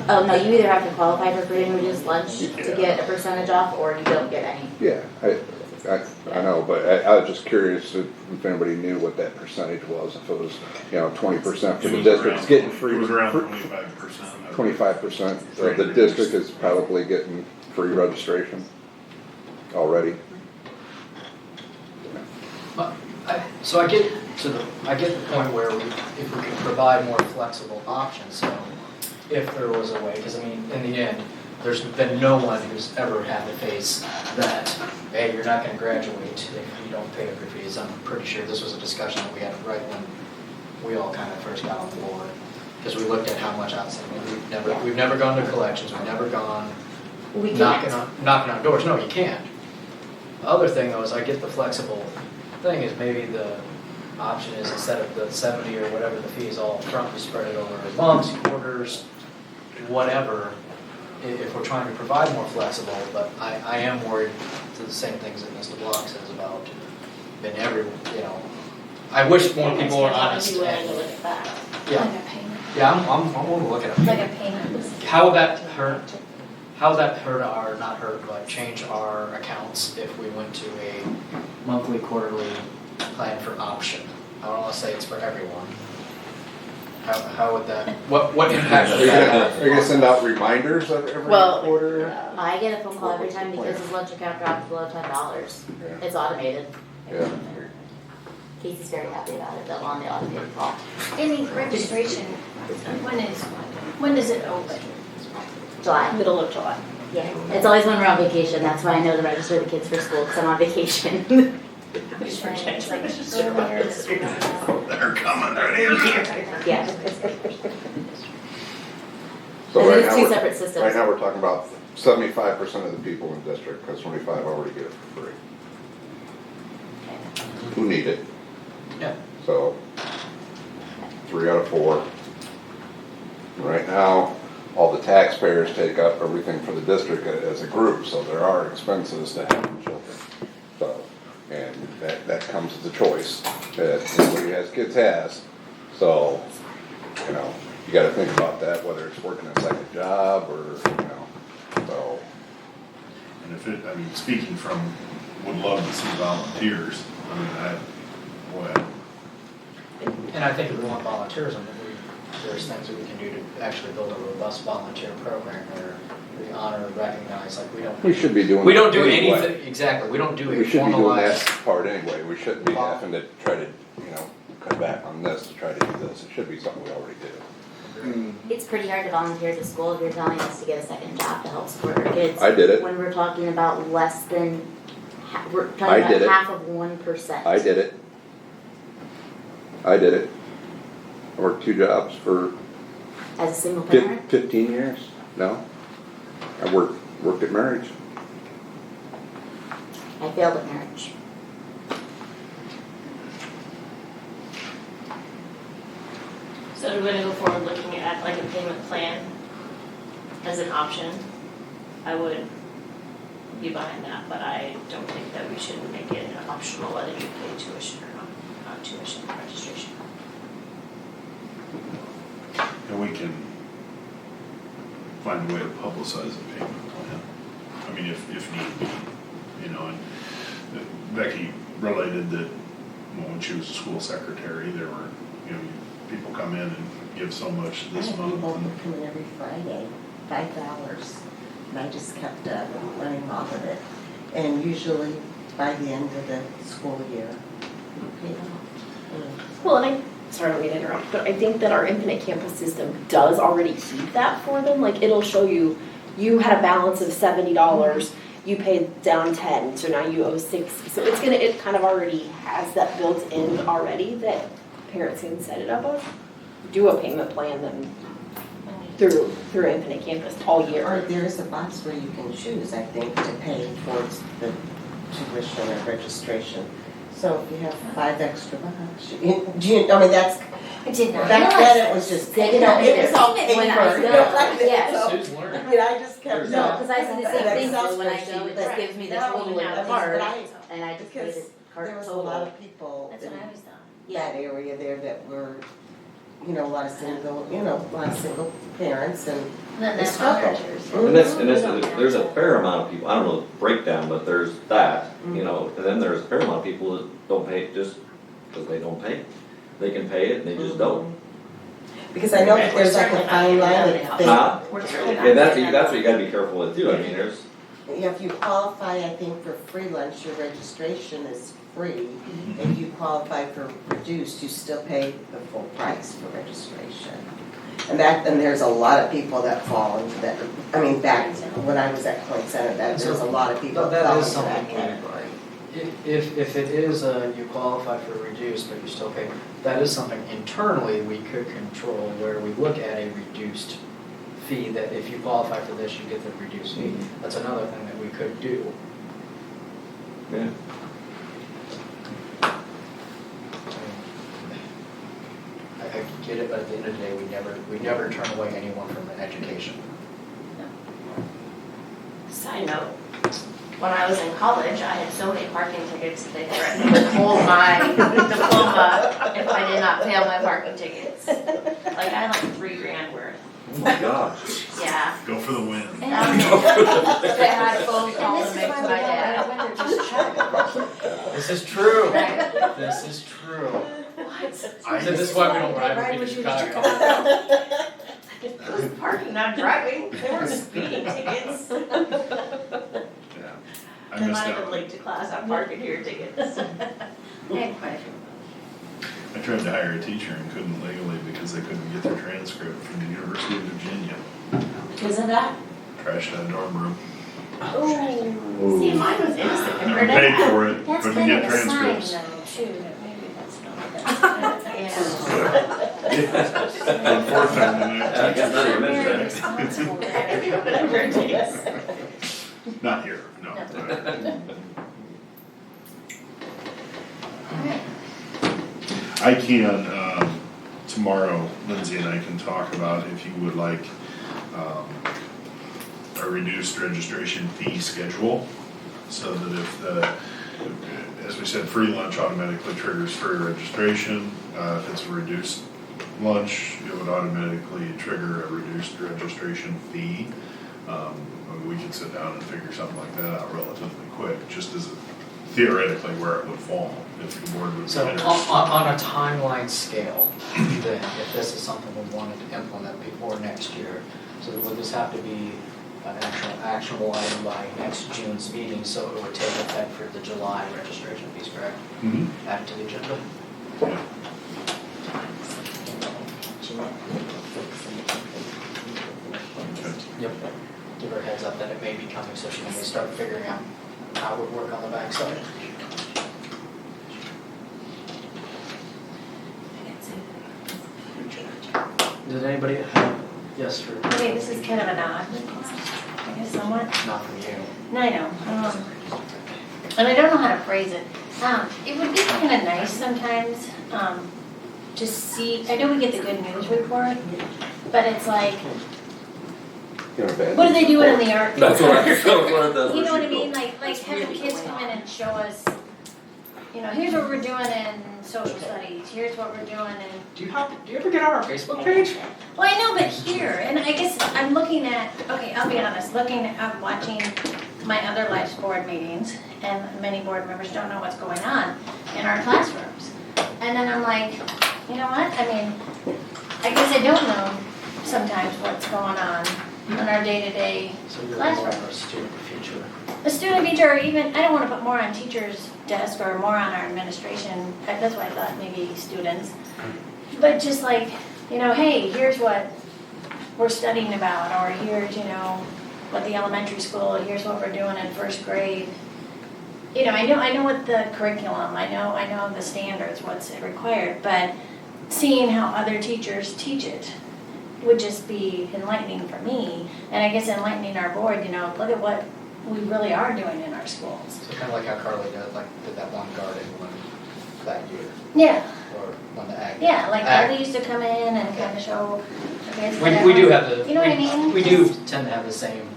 Oh, no, you either have to qualify for free languages lunch to get a percentage off, or you don't get any. Yeah, I know, but I was just curious if anybody knew what that percentage was, if it was, 20% for It the was district's around- getting free. It was around 25%. 25% of the district is probably getting free registration already. So I get the point where if we could provide more flexible options, so if there was a way, because I mean, in the end, there's been no one who's ever had to face that, hey, you're not gonna graduate if you don't pay up your fees. I'm pretty sure this was a discussion that we had right when we all kind of first got on board, because we looked at how much outstanding, we've never gone to collections, we've never gone We knocking can't. on doors. No, you can't. The other thing though is I get the flexible thing is maybe the option is instead of the 70 or whatever the fee is all up front, we spread it over months, quarters, whatever, if we're trying to provide more flexible, but I am worried to the same things that Mr. Block says about I wish more people were honest. I'd be willing to look at that, Yeah. like a payment, Yeah, I'm willing to look at it. like a payment. How would that hurt not hurt, but change our accounts if we went to a monthly, quarterly plan for option? I don't wanna say it's for everyone. How would that, what impact would that have? Are you gonna send out reminders every Well, quarter? I get a phone call every time because his lunch account dropped below $10. Yeah. It's automated. Yeah. Casey's very happy about it, that on the automated call. Any registration, when does it open? July. Middle of July. Yeah, it's always when we're on vacation, that's why I know to register the kids for school, because I'm on vacation. It's like earlier. They're coming, right here. Yeah. So I think right it's now, two we're- separate systems. right now, we're talking about 75% of the people in the district, because 25 already get it for free. Who need it, Yeah. so 3 out of 4. And right now, all the taxpayers take up everything for the district as a group, so there are expenses to having children. So, and that comes as a choice that anybody who has kids has. So, you gotta think about that, whether it's working a second job or, so. And speaking from, would love to see volunteers, And I think if we want volunteerism, there's things that we can do to actually build a robust volunteer program where we honor and recognize, like We should be doing. we don't do that anyway. anything, exactly, we don't do We a should be doing that formalized. part anyway, we shouldn't be having to try to, cut back on this to try to do this, it should be something we already do. It's pretty hard to volunteer at the school if you're telling us to get a second job to help support our kids. I did it. When we're talking about less than, we're I talking did about it. half of 1%. I did it. I worked 2 jobs for As a single parent? 15 years. No. I worked at marriage. I failed at marriage. So we're gonna go forward looking at like a payment plan as an option. I would be behind that, but I don't think that we should make it optional whether you pay tuition or not tuition registration. And we can find a way to publicize a payment plan. I mean, if need be, you know, and Becky related that, well, when she was a school secretary, there were, you know, people come in and give so much this I had month. people and- come in every Friday, $5, and I just kept running off of it. And usually by the end of the school year, we paid off. Well, and sorry, I don't mean to interrupt, but I think that our Infinite Campus system does already keep that for them. Like, it'll show you, you had a balance of $70, you paid down 10, so now you owe 60. So it kind of already has that built in already that parents can set it up of. Do a payment plan then through Infinite Campus all Or year. there is a box where you can choose, I think, to pay towards the tuition or registration. So if you have 5 extra bucks, I mean, that's, I did not back realize then it was just, you know, it was all paper. When I you know, go, like that. yeah. Sue's So, learning. I mean, I just kept. No, because I said the same That thing, Excel so when I spreadsheet, go, it but just gives me the now total you in have the these, card, but I- and I just pay Because the card there was a total. lot of people That's in what I was done. that area there that were, you know, a lot of single parents and And then they that's struggle. monitors. And there's a fair amount of people, I don't know the breakdown, but there's that, you know, and then there's a fair amount of people that don't pay it just because they don't pay. They can pay it and they just don't. Because I know that there's like a fine line that they, Huh? We're certainly not And that's doing what you gotta be careful with too, I mean, there's, if you qualify, I think, for free lunch, your registration is free. If you qualify for reduced, you still pay the full price for registration. And there's a lot of people that fall into that, I mean, back when I was at Point Center, there's a lot of people that That fell is into something that category. If it is you qualify for reduced, but you still pay, that is something internally we could control where we look at a reduced fee, that if you qualify for this, you get the reduced fee. That's another thing that we could do. yeah. I get it, but at the end of the day, we never turn away anyone from an education. Side note, when I was in college, I had so many parking tickets that they threatened to hold my diploma if I did not pay all my parking tickets. Like, I had like $3,000 worth. Oh my gosh. Yeah. Go for the win. They had a phone call And to this make is to why my we dad. don't know when to just check. This is true. This is true. What? So this is why we don't ride with Chicago. It was parking, not driving. They were speeding tickets. Yeah. I They missed might have been out. late to class on parking here tickets. I had quite a few. I tried to hire a teacher and couldn't legally because they couldn't get their transcript from the University of Virginia. Because of that? Trashed that dorm room. Oh. See, mine was innocent I compared to paid that. for it, That's couldn't kind get of a sign transcripts. though, too, that maybe that's not the best. Yeah. Unfortunately, I guess not even Very mention responsible Whatever there. it takes. not here, no. I can, tomorrow, Lindsay and I can talk about if you would like, a reduced registration fee schedule. So that if as we said, free lunch automatically triggers free registration. If it's a reduced lunch, it would automatically trigger a reduced registration fee. We could sit down and figure something like that out relatively quick, just as theoretically where it would fall, if the board would be So interested. on a timeline scale, then if this is something we wanted to implement before next year, so would this have to be an actual actionable item by next June's meeting, so it would take effect for the July registration fees, correct? Mhm. Add to the agenda? Yeah. Yep. Give her a heads up that it may be coming, so she can start figuring out how it would work on the backside. Did anybody have, yes, for, Okay, this is kind of an odd request, I guess somewhat. not from you. No, I know, and I don't know how to phrase it. It would be kind of nice sometimes, to see, I know we get the good news report, but it's like, what are they doing in the art? That's what I was You know what I mean, like having kids come in and show us, here's what we're doing in social studies, here's what we're doing in. Do you ever get on our Facebook page? Well, I know, but here, and I guess I'm looking at, okay, I'll be honest, I'm watching my other life's board meetings, and many board members don't know what's going on in our classrooms. And then I'm like, you know what, I guess I don't know sometimes what's going on in our day-to-day So you're classroom. more of a student future. A student teacher, or even, I don't want to put more on teachers' desk or more on our administration, that's why I thought maybe students. But just like, hey, here's what we're studying about, or here's, what the elementary school, here's what we're doing in first grade. I know what the curriculum, I know the standards, what's required, but seeing how other teachers teach it would just be enlightening for me, and I guess enlightening our board, look at what we really are doing in our schools. So kind of like how Carly did that one garden one that year, Yeah, or one the ag. yeah, like Ag. Carly used to come in and kind of show, okay, We do have the. You know what I mean? We do tend to have the same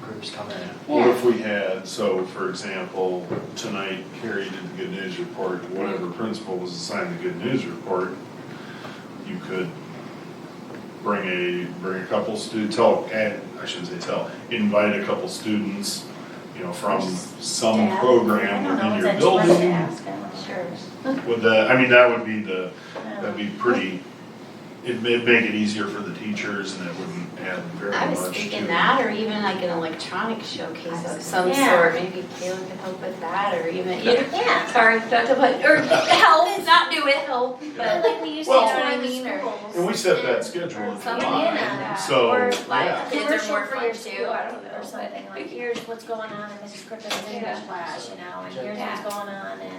groups come in. What if we had, so for example, tonight Carrie did the good news report, whatever principal was assigned the good news report, you could bring a couple students, invite a couple students, from some Dad. I program don't know, in is your that too much to building. ask? I'm not sure. Would that'd be pretty, it'd make it easier for the teachers and it wouldn't add very much I to. was thinking that, or even like an electronic showcase of some Yeah. sort, maybe Caleb could help with that, or even, Yeah. sorry, not to put, or help, not do it, help, But but like we used to Well- do You know what I in the mean, or- schools. And we set that schedule in something July, like that. so, Or yeah. like, kids are Commercial more for fun your too, school, I don't know. or something, like here's what's going on in Mrs. Crippen's English class, and here's what's going on, and.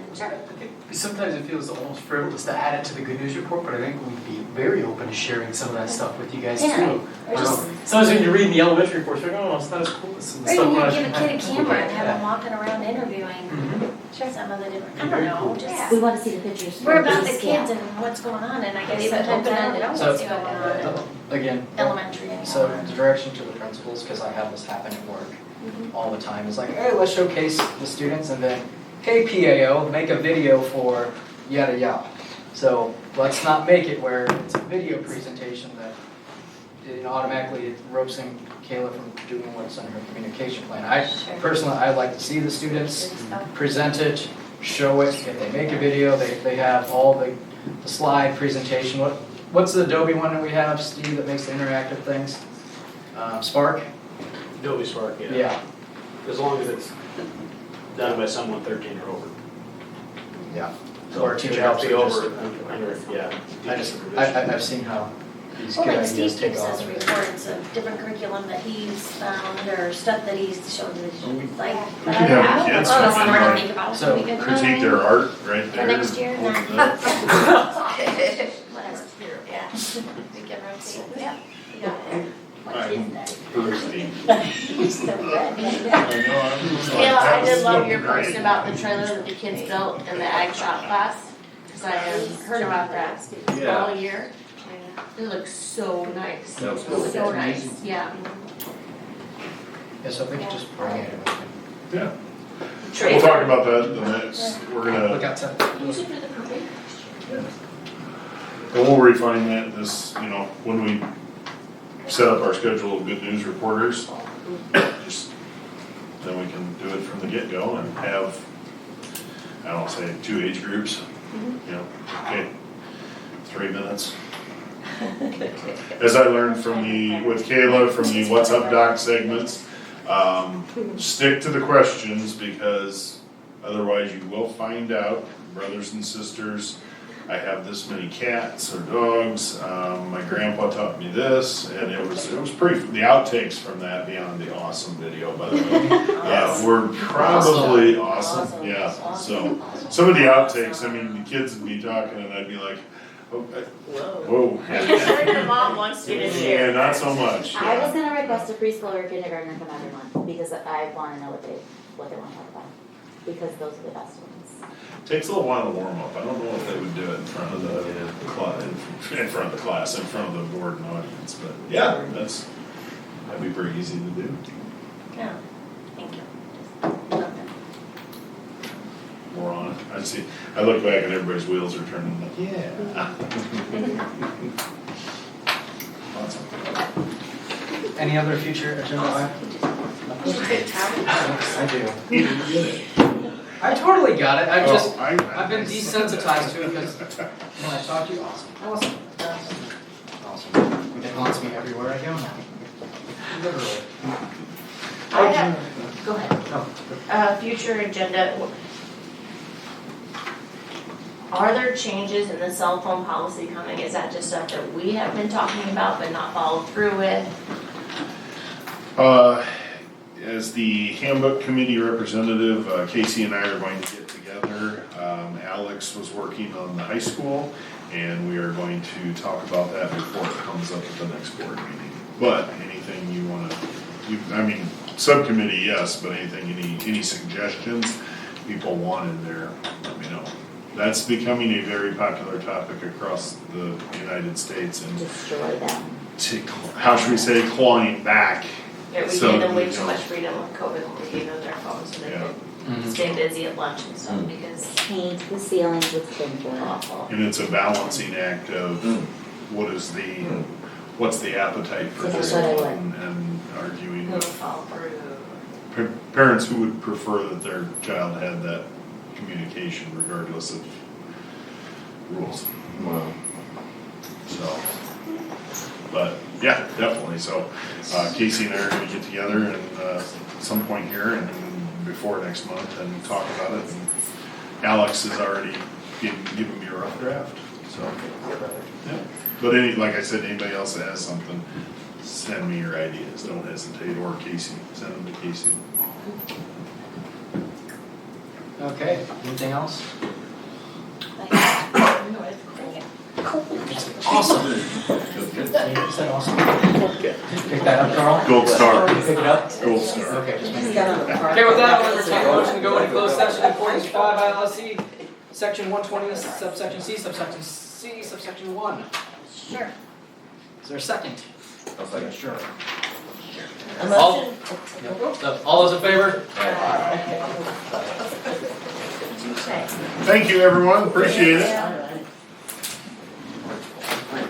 Sometimes it feels almost frivolous to add it to the good news report, but I think we'd be very open to sharing some of that stuff with you guys Yeah. too. Or just, Sometimes when you're reading the elementary reports, you're like, oh, it's not as cool as some or stuff. even when I you give a kid a was- camera and have Yeah. them walking around interviewing Mhm. some of the different, I Very don't know, cool. just. We want to see the pictures. We're about the Please, kids yeah. and what's going on, and I guess Leave it sometimes I don't open-ended. know So- what's going on in Again, elementary anymore. so the direction to the principals, because I have this happen at work all the time, is like, hey, let's showcase the students, and then, hey, PAO, make a video for yada yada. So let's not make it where it's a video presentation that automatically it ropes in Kayla from doing what's on her communication plan. Personally, I like to see the students present it, show it. If they make a video, they have all the slide presentation. What's the Adobe one that we have, Steve, that makes the interactive things? Spark? Adobe Spark, yeah. Yeah. As long as it's done by someone 13 or over. Yeah. So Or a it teacher should helps be you over, just- under, yeah. I've seen how these Well, good like ideas Steve take gives off. us reports of different curriculum that he's found, or stuff that he's shown that he's like. We could have the kids Oh, come so in we're gonna and think about So, we could critique try their art right for there. next year, hold not. it up. Whatever. Yeah, we can rotate, yeah, you got it. I'm thirsty. He's so good. I know, I'm Gail, I did love so your great. post about the trailer that the kids built in the ag shop class, because I had heard about that Yeah. all year. It looks so nice, That was cool. so nice, yeah. Yeah, so if we could just bring it. Yeah. We'll talk about that the next, we're Look gonna, outside. and we'll refine that this, when we set up our schedule of good news reporters. Just, then we can do it from the get-go and have, I don't say 2 age groups, okay, 3 minutes. As I learned with Kayla, from the What's Up Doc segments, stick to the questions because otherwise you will find out, brothers and sisters, I have this many cats or dogs, my grandpa taught me this, and it was pretty, the outtakes from that beyond the awesome video, by the way, were probably awesome, yeah, so. Some of the outtakes, I mean, the kids would be talking and I'd be like, oh, whoa. Are you sure your mom wants you to share? Yeah, not so much, I was yeah. gonna request a preschool or kindergartner come every month, because I wanna know what they wanna talk about, because those are the best ones. Takes a little while to warm up, I don't know if they would do it in front of the class, in front of the class, in front of the board and audience, but yeah, that'd be pretty easy to do. Yeah, thank you. More on it, I look back and everybody's wheels are turning, like, yeah. Awesome. Any other future agenda items? I do. I totally got it, Oh, I've been desensitized to it because when I talk to you, awesome. It haunts me everywhere I go now. Literally. I have, go ahead. Future agenda. Are there changes in the cell phone policy coming? Is that just stuff that we have been talking about but not followed through with? As the handbook committee representative, Casey and I are going to get together. Alex was working on the high school, and we are going to talk about that before it comes up at the next board meeting. But anything you wanna, subcommittee, yes, but any suggestions people want in there, let me know. That's becoming a very popular topic across the United States, and Destroy them. how should we say, clawing back. Yeah, we So, gave them way you too know, much freedom with COVID when we gave them their phones so they Yeah. could stay busy at lunch and stuff because Paint the ceilings with tinfoil. awful. And it's a balancing act of what's the appetite for That's this what I one, and arguing Who will with fall through. parents who would prefer that their child had that communication regardless of rules. Wow. So, but yeah, definitely. So Casey and I are gonna get together and at some point here and before next month and talk about it. And Alex has already given me a rough draft. So, yeah. But like I said, anybody else that has something, send me your ideas. Don't hesitate. Or Casey, send them to Casey. Okay, anything else? Awesome. Is that awesome? Pick that up, Carl. Gold star. You pick it up? Gold star. Okay, just make He's it. got on the card. Okay, with that, I'll entertain a motion to go into closed session in accordance with 5 ILSC, section 120, subsection C, subsection C, subsection 1. Sure. Is there a second? I'll second. Sure. A motion. All those in favor? Thank you, everyone. Appreciate it. Yeah.